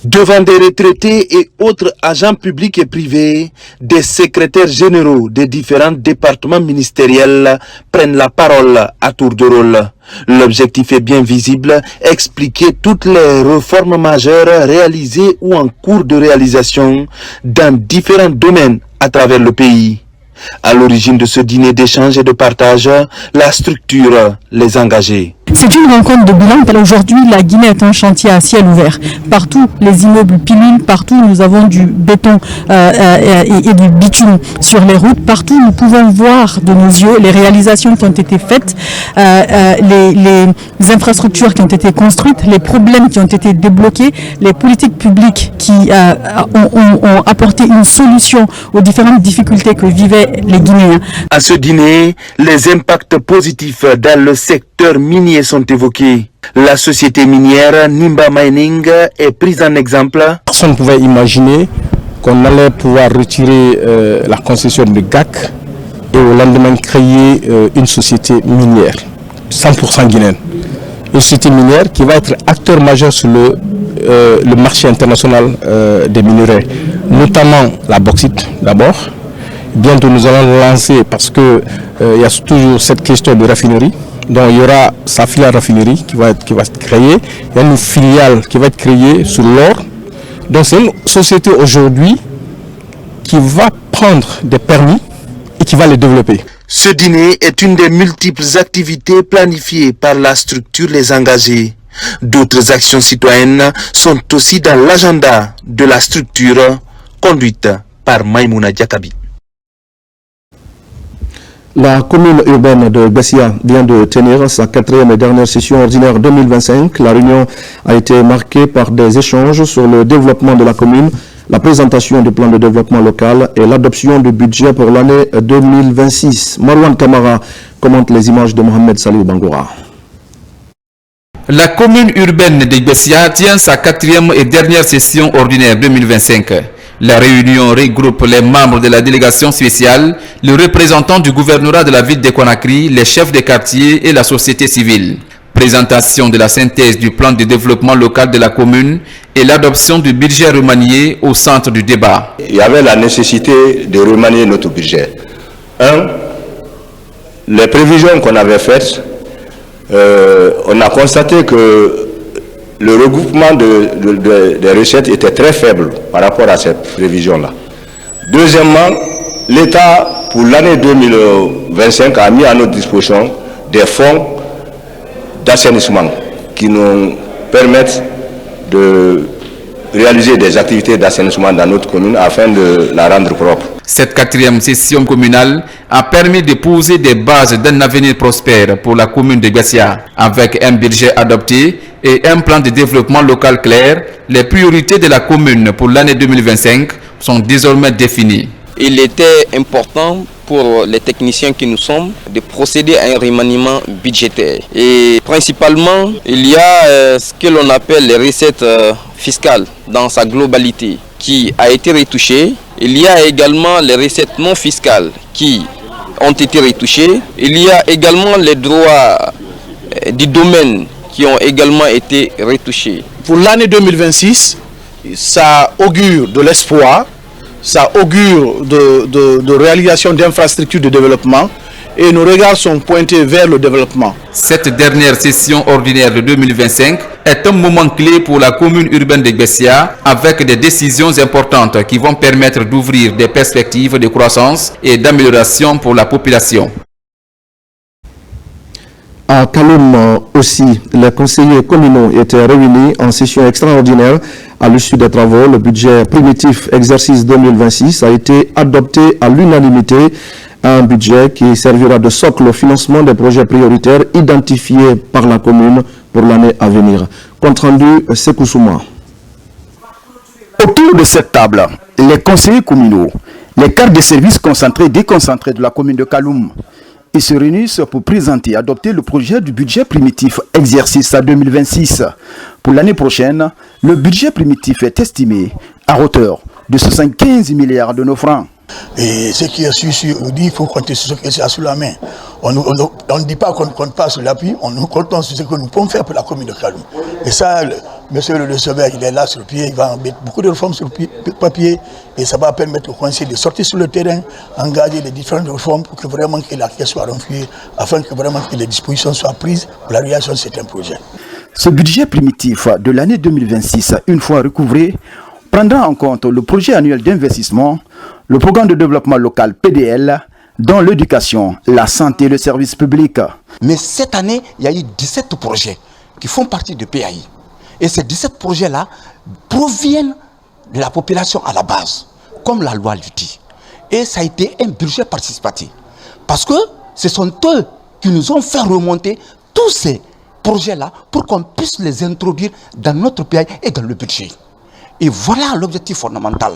Devant des retraités et autres agents publics et privés, des secrétaires généraux des différents départements ministériels prennent la parole à tour de rôle. L'objectif est bien visible, expliquer toutes les réformes majeures réalisées ou en cours de réalisation dans différents domaines à travers le pays. À l'origine de ce dîner d'échange et de partage, la structure les engagés. C'est une rencontre de bilan. Aujourd'hui, la Guinée est un chantier à ciel ouvert. Partout, les immeubles pilules, partout nous avons du béton et du bitume sur les routes. Partout, nous pouvons voir de nos yeux les réalisations qui ont été faites, les infrastructures qui ont été construites, les problèmes qui ont été débloqués, les politiques publiques qui ont apporté une solution aux différentes difficultés que vivaient les Guinéens. À ce dîner, les impacts positifs dans le secteur minier sont évoqués. La société minière Nimba Mining est prise en exemple. Personne ne pouvait imaginer qu'on allait pouvoir retirer la concession de GAC et au lendemain créer une société minière 100% guinéenne. Une société minière qui va être acteur majeur sur le marché international des minerais, notamment la bauxite d'abord. Bientôt nous allons lancer, parce que il y a toujours cette question de raffinerie. Donc il y aura sa filiale raffinerie qui va être créée. Il y a une filiale qui va être créée sur l'or. Donc c'est une société aujourd'hui qui va prendre des permis et qui va les développer. Ce dîner est une des multiples activités planifiées par la structure Les Engagés. D'autres actions citoyennes sont aussi dans l'agenda de la structure conduite par Maïmouna Diakabi. La commune urbaine de Bessia vient de tenir sa 4e et dernière session ordinaire 2025. La réunion a été marquée par des échanges sur le développement de la commune, la présentation du plan de développement local et l'adoption du budget pour l'année 2026. Marwan Kamara commente les images de Mohamed Salih Bangoura. La commune urbaine de Bessia tient sa 4e et dernière session ordinaire 2025. La réunion regroupe les membres de la délégation spéciale, le représentant du gouvernorat de la ville de Conakry, les chefs de quartier et la société civile. Présentation de la synthèse du plan de développement local de la commune et l'adoption du budget remanié au centre du débat. Il y avait la nécessité de remanier notre budget. Les prévisions qu'on avait faites, on a constaté que le regroupement des recettes était très faible par rapport à cette prévision-là. Deuxièmement, l'État, pour l'année 2025, a mis à notre disposition des fonds d'assainissement qui nous permettent de réaliser des activités d'assainissement dans notre commune afin de la rendre propre. Cette 4e session communale a permis de poser des bases d'un avenir prospère pour la commune de Bessia. Avec un budget adopté et un plan de développement local clair, les priorités de la commune pour l'année 2025 sont désormais définies. Il était important pour les techniciens que nous sommes de procéder à un remaniement budgétaire. Et principalement, il y a ce que l'on appelle les recettes fiscales dans sa globalité qui a été retouchée. Il y a également les recettes non fiscales qui ont été retouchées. Il y a également les droits du domaine qui ont également été retouchés. Pour l'année 2026, ça augure de l'espoir, ça augure de réalisation d'infrastructures de développement et nos regards sont pointés vers le développement. Cette dernière session ordinaire de 2025 est un moment clé pour la commune urbaine de Bessia avec des décisions importantes qui vont permettre d'ouvrir des perspectives de croissance et d'amélioration pour la population. À Kaloum aussi, les conseillers communaux étaient réunis en session extraordinaire. À l'issue des travaux, le budget primitif exercice 2026 a été adopté à l'unanimité. Un budget qui servira de socle au financement des projets prioritaires identifiés par la commune pour l'année à venir. Compte rendu, Sekou Souma. Autour de cette table, les conseillers communaux, les cartes de services concentrés et déconcentrés de la commune de Kaloum Ils se réunissent pour présenter et adopter le projet du budget primitif exercice 2026. Pour l'année prochaine, le budget primitif est estimé à hauteur de 75 milliards de nos francs. Et ce qui est sûr, on dit qu'il faut compter sur ce qui est sous la main. On ne dit pas qu'on ne compte pas sur l'appui, on nous compte sur ce que nous pouvons faire pour la commune de Kaloum. Et ça, monsieur le receveur, il est là sur le pied, il va mettre beaucoup de réformes sur le papier et ça va permettre au conseil de sortir sur le terrain, engager les différentes réformes pour que vraiment que la caisse soit renflouée, afin que vraiment que les dispositions soient prises pour la réalisation de certains projets. Ce budget primitif de l'année 2026, une fois recouvré, prendra en compte le projet annuel d'investissement, le programme de développement local PDL, dans l'éducation, la santé et le service public. Mais cette année, il y a eu 17 projets qui font partie du PAI. Et ces 17 projets-là proviennent de la population à la base, comme la loi le dit. Et ça a été un budget participatif. Parce que ce sont eux qui nous ont fait remonter tous ces projets-là pour qu'on puisse les introduire dans notre PAI et dans le budget. Et voilà l'objectif fondamental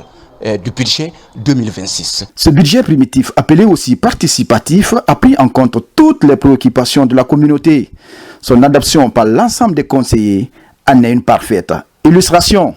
du budget 2026. Ce budget primitif, appelé aussi participatif, a pris en compte toutes les préoccupations de la communauté. Son adoption par l'ensemble des conseillers en est une parfaite illustration.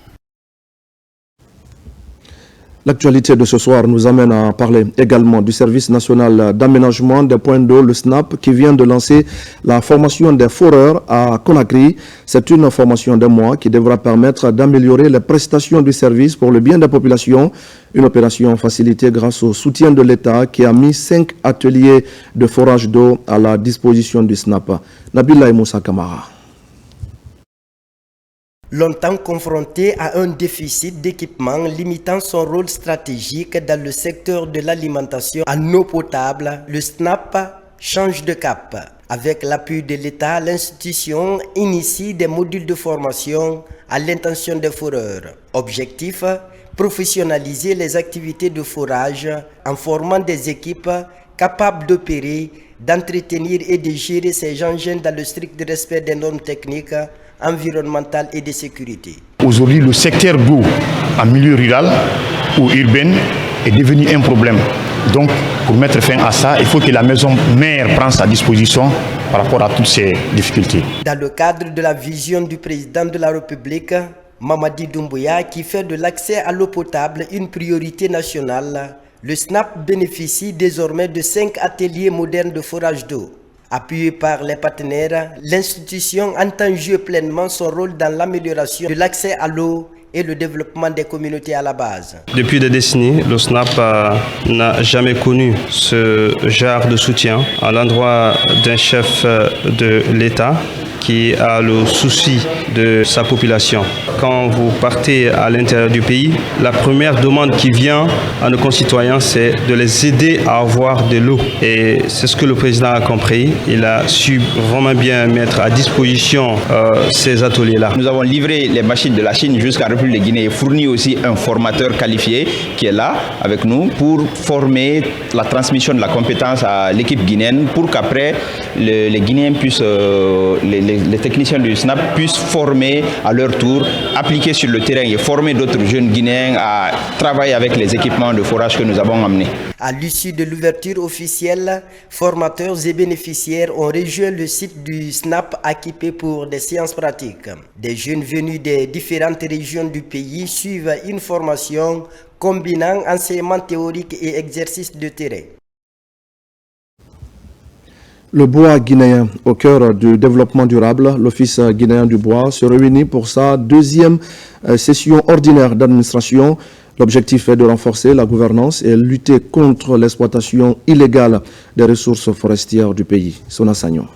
L'actualité de ce soir nous amène à parler également du service national d'aménagement des points d'eau, le SNAP, qui vient de lancer la formation des foreurs à Conakry. C'est une formation d'un mois qui devra permettre d'améliorer les prestations du service pour le bien des populations. Une opération facilitée grâce au soutien de l'État qui a mis 5 ateliers de forage d'eau à la disposition du SNAP. Nabila Moussa Kamara. Longtemps confronté à un déficit d'équipement limitant son rôle stratégique dans le secteur de l'alimentation en eau potable, le SNAP change de cap. Avec l'appui de l'État, l'institution initie des modules de formation à l'intention des foreurs. Objectif, professionnaliser les activités de forage en formant des équipes capables d'opérer, d'entretenir et de gérer ces engins dans le strict respect des normes techniques, environnementale et de sécurité. Aujourd'hui, le secteur d'eau en milieu rural ou urbain est devenu un problème. Donc, pour mettre fin à ça, il faut que la maison mère prenne sa disposition par rapport à toutes ces difficultés. Dans le cadre de la vision du président de la République, Mamadi Doumbouya, qui fait de l'accès à l'eau potable une priorité nationale, le SNAP bénéficie désormais de 5 ateliers modernes de forage d'eau. Appuyé par les partenaires, l'institution entend jouer pleinement son rôle dans l'amélioration de l'accès à l'eau et le développement des communautés à la base. Depuis des décennies, le SNAP n'a jamais connu ce genre de soutien à l'endroit d'un chef de l'État qui a le souci de sa population. Quand vous partez à l'intérieur du pays, la première demande qui vient à nos concitoyens, c'est de les aider à avoir de l'eau. Et c'est ce que le président a compris. Il a su vraiment bien mettre à disposition ces ateliers-là. Nous avons livré les machines de la Chine jusqu'à la République de Guinée et fourni aussi un formateur qualifié qui est là avec nous pour former la transmission de la compétence à l'équipe guinéenne pour qu'après les Guinéens puissent, les techniciens du SNAP puissent former à leur tour, appliquer sur le terrain et former d'autres jeunes Guinéens à travailler avec les équipements de forage que nous avons amenés. À l'issue de l'ouverture officielle, formateurs et bénéficiaires ont rejoint le site du SNAP équipé pour des séances pratiques. Des jeunes venus des différentes régions du pays suivent une formation combinant enseignement théorique et exercice de terrain. Le bois guinéen, au cœur du développement durable, l'Office guinéen du bois se réunit pour sa deuxième session ordinaire d'administration. L'objectif est de renforcer la gouvernance et lutter contre l'exploitation illégale des ressources forestières du pays. Sona Sagnon.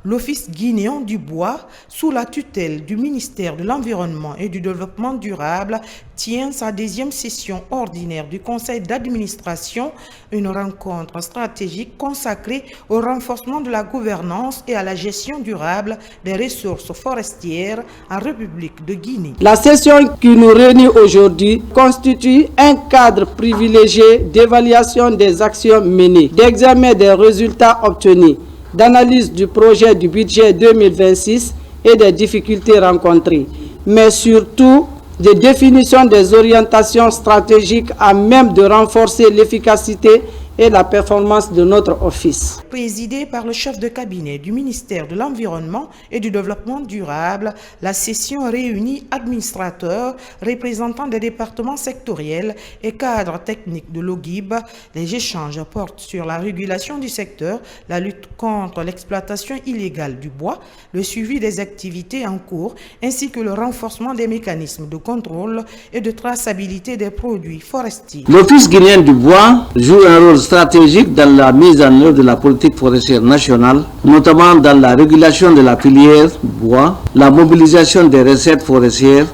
L'Office guinéen du bois, sous la tutelle du ministère de l'Environnement et du Développement durable, tient sa deuxième session ordinaire du conseil d'administration, une rencontre stratégique consacrée au renforcement de la gouvernance et à la gestion durable des ressources forestières en République de Guinée. La session qui nous réunit aujourd'hui constitue un cadre privilégié d'évaluation des actions menées, d'examen des résultats obtenus, d'analyse du projet du budget 2026 et des difficultés rencontrées, mais surtout de définition des orientations stratégiques à même de renforcer l'efficacité et la performance de notre office. Présidée par le chef de cabinet du ministère de l'Environnement et du Développement durable, la session réunit administrateurs, représentants des départements sectoriels et cadres techniques de l'OGIB. Les échanges portent sur la régulation du secteur, la lutte contre l'exploitation illégale du bois, le suivi des activités en cours, ainsi que le renforcement des mécanismes de contrôle et de traçabilité des produits forestiers. L'Office guinéen du bois joue un rôle stratégique dans la mise en œuvre de la politique forestière nationale, notamment dans la régulation de la filière bois, la mobilisation des recettes forestières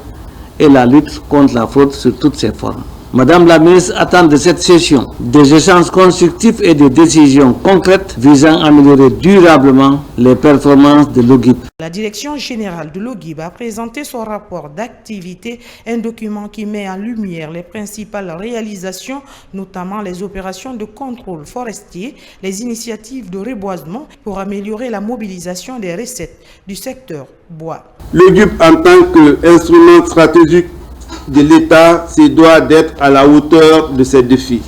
et la lutte contre la fraude sous toutes ses formes. Madame la ministre attend de cette session des échanges constructifs et des décisions concrètes visant à améliorer durablement les performances de l'OGIB. La direction générale de l'OGIB a présenté son rapport d'activité, un document qui met en lumière les principales réalisations, notamment les opérations de contrôle forestier, les initiatives de reboisement pour améliorer la mobilisation des recettes du secteur bois. L'OGIB en tant qu'instrument stratégique de l'État se doit d'être à la hauteur de ces défis.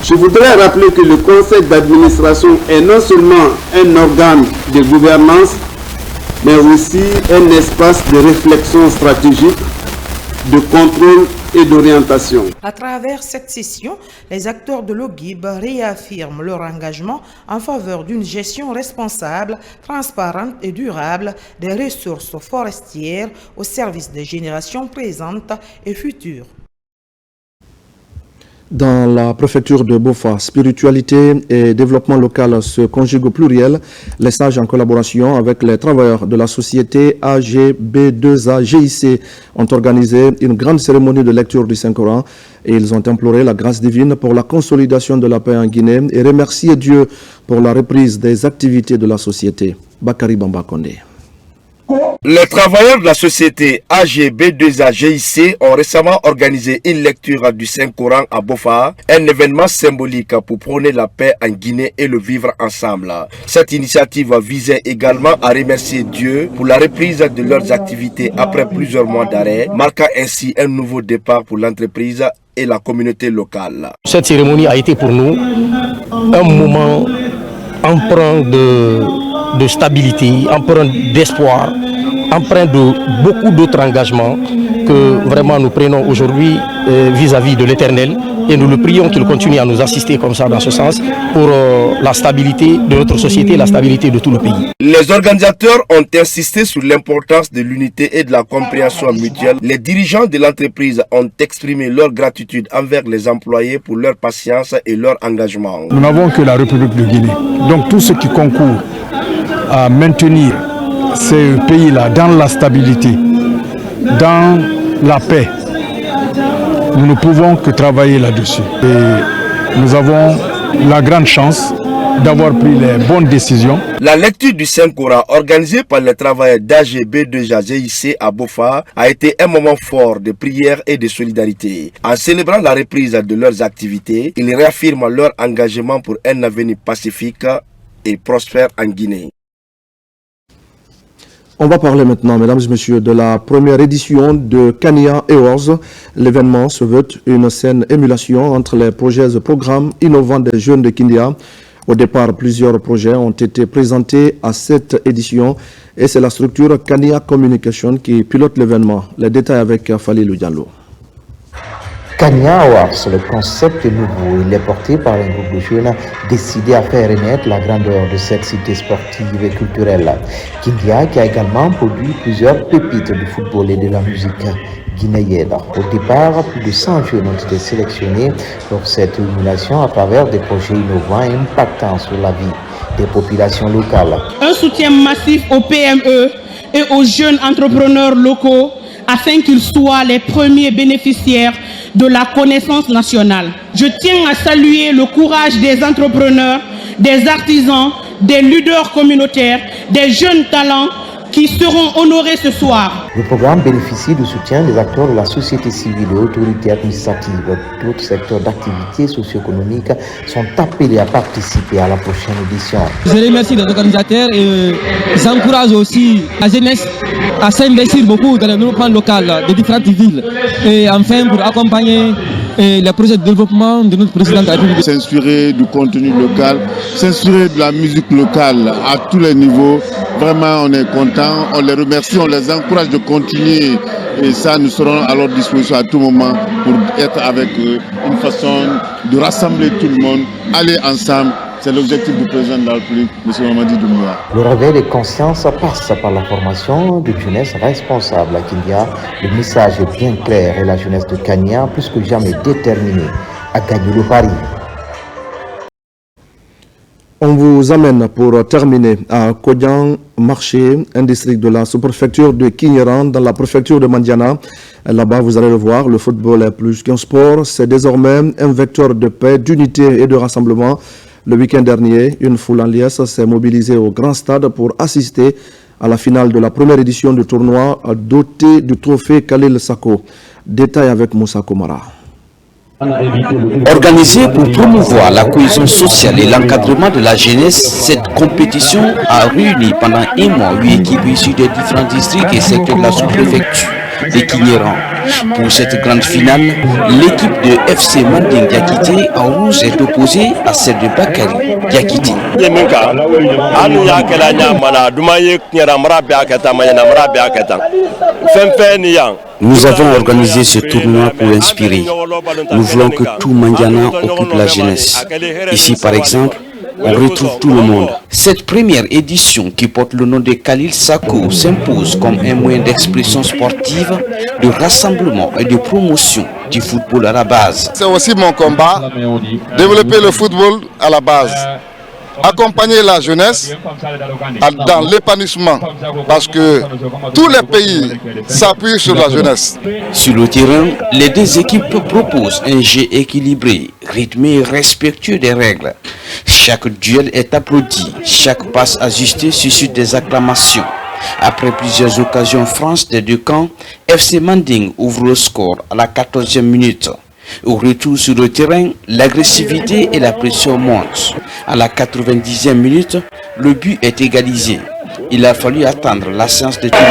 Je voudrais rappeler que le conseil d'administration est non seulement un organe de gouvernance, mais aussi un espace de réflexion stratégique, de contrôle et d'orientation. À travers cette session, les acteurs de l'OGIB réaffirment leur engagement en faveur d'une gestion responsable, transparente et durable des ressources forestières au service des générations présentes et futures. Dans la préfecture de Bofa, spiritualité et développement local se conjuguent au pluriel. Les sages en collaboration avec les travailleurs de la société AGB2A GIC ont organisé une grande cérémonie de lecture du Saint-Coran et ils ont imploré la grâce divine pour la consolidation de la paix en Guinée et remercié Dieu pour la reprise des activités de la société. Bakari Bamba Kondé. Les travailleurs de la société AGB2A GIC ont récemment organisé une lecture du Saint-Coran à Bofa, un événement symbolique pour prôner la paix en Guinée et le vivre ensemble. Cette initiative visait également à remercier Dieu pour la reprise de leurs activités après plusieurs mois d'arrêt, marquant ainsi un nouveau départ pour l'entreprise et la communauté locale. Cette cérémonie a été pour nous un moment empreint de stabilité, empreint d'espoir, empreint de beaucoup d'autres engagements que vraiment nous prenons aujourd'hui vis-à-vis de l'Éternel et nous le prions qu'il continue à nous assister comme ça dans ce sens pour la stabilité de notre société, la stabilité de tout le pays. Les organisateurs ont insisté sur l'importance de l'unité et de la compréhension mutuelle. Les dirigeants de l'entreprise ont exprimé leur gratitude envers les employés pour leur patience et leur engagement. Nous n'avons que la République de Guinée, donc tout ce qui concourt à maintenir ces pays-là dans la stabilité, dans la paix, nous ne pouvons que travailler là-dessus. Et nous avons la grande chance d'avoir pris les bonnes décisions. La lecture du Saint-Coran organisée par les travailleurs d'AGB2A GIC à Bofa a été un moment fort de prière et de solidarité. En célébrant la reprise de leurs activités, ils réaffirment leur engagement pour un avenir pacifique et prospère en Guinée. On va parler maintenant, mesdames et messieurs, de la première édition de Kania Awards. L'événement se veut une saine émulation entre les projets et programmes innovants des jeunes de Kindia. Au départ, plusieurs projets ont été présentés à cette édition et c'est la structure Kania Communication qui pilote l'événement. Les détails avec Falilou Diallo. Kania Awards, le concept est nouveau. Il est porté par un groupe de jeunes décidés à faire renaître la grandeur de cette cité sportive et culturelle. Kindia qui a également produit plusieurs pépites du football et de la musique guinéenne. Au départ, plus de 100 jeunes ont été sélectionnés pour cette émulation à travers des projets innovants et impactants sur la vie des populations locales. Un soutien massif aux PME et aux jeunes entrepreneurs locaux afin qu'ils soient les premiers bénéficiaires de la connaissance nationale. Je tiens à saluer le courage des entrepreneurs, des artisans, des leaders communautaires, des jeunes talents qui seront honorés ce soir. Le programme bénéficie du soutien des acteurs de la société civile et autorités administratives. D'autres secteurs d'activité socio-économique sont appelés à participer à la prochaine édition. Je remercie les organisateurs et j'encourage aussi la jeunesse à s'investir beaucoup dans le développement local de différentes villes et enfin pour accompagner les projets de développement de notre président de la République. S'inspirer du contenu local, s'inspirer de la musique locale à tous les niveaux. Vraiment, on est content, on les remercie, on les encourage de continuer. Et ça, nous serons à leur disposition à tout moment pour être avec eux. Une façon de rassembler tout le monde, aller ensemble. C'est l'objectif du président de la République, M. Mamadi Doumbouya. Le réveil des consciences passe par la formation de jeunesse responsable à Kindia. Le message est bien clair et la jeunesse de Kenya plus que jamais déterminée à gagner le pari. On vous amène pour terminer à Kodian Marché, un district de la sous-préfecture de Kinyeran, dans la préfecture de Mandiana. Là-bas, vous allez le voir, le football est plus qu'un sport. C'est désormais un vecteur de paix, d'unité et de rassemblement. Le week-end dernier, une foule en liesse s'est mobilisée au Grand Stade pour assister à la finale de la première édition du tournoi doté du trophée Khalil Sako. Détail avec Moussa Komara. Organisée pour promouvoir la cohésion sociale et l'encadrement de la jeunesse, cette compétition a réuni pendant un mois 8 équipes issues des différents districts et secteurs de la sous-préfecture de Kinyeran. Pour cette grande finale, l'équipe de FC Manding Diakité en rouge est opposée à celle de Bakary Diakité. Nous avons organisé ce tournoi pour inspirer. Nous voulons que tout Mandiana occupe la jeunesse. Ici, par exemple, on retrouve tout le monde. Cette première édition qui porte le nom de Khalil Sako s'impose comme un moyen d'expression sportive, de rassemblement et de promotion du football à la base. C'est aussi mon combat, développer le football à la base. Accompagner la jeunesse dans l'épanouissement parce que tous les pays s'appuient sur la jeunesse. Sur le terrain, les deux équipes proposent un jeu équilibré, rythmé et respectueux des règles. Chaque duel est applaudi, chaque passe ajustée suscite des acclamations. Après plusieurs occasions franches des deux camps, FC Manding ouvre le score à la 14e minute. Au retour sur le terrain, l'agressivité et la pression montent. À la 90e minute, le but est égalisé. Il a fallu attendre la séance de tous les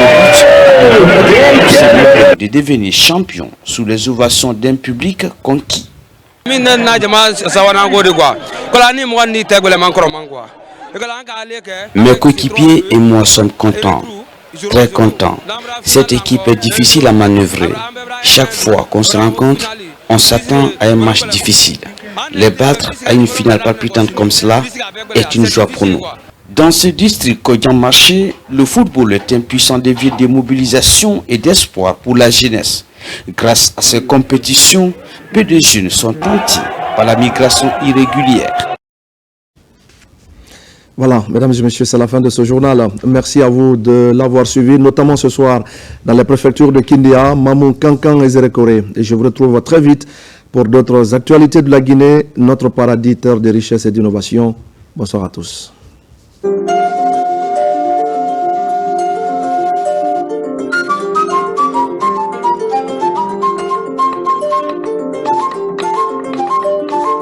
buts de devenir champion sous les ovations d'un public conquis. Mes coéquipiers et moi sommes contents, très contents. Cette équipe est difficile à manœuvrer. Chaque fois qu'on se rencontre, on s'attend à un match difficile. Les battre à une finale palpitante comme cela est une joie pour nous. Dans ce district Kodian Marché, le football est un puissant levier de mobilisation et d'espoir pour la jeunesse. Grâce à ces compétitions, peu de jeunes sont tentés par la migration irrégulière. Voilà, mesdames et messieurs, c'est la fin de ce journal. Merci à vous de l'avoir suivi, notamment ce soir dans les préfectures de Kindia, Mamou, Kankan et Zérékoré. Et je vous retrouve très vite pour d'autres actualités de la Guinée, notre paradis, terre de richesse et d'innovation. Bonsoir à tous.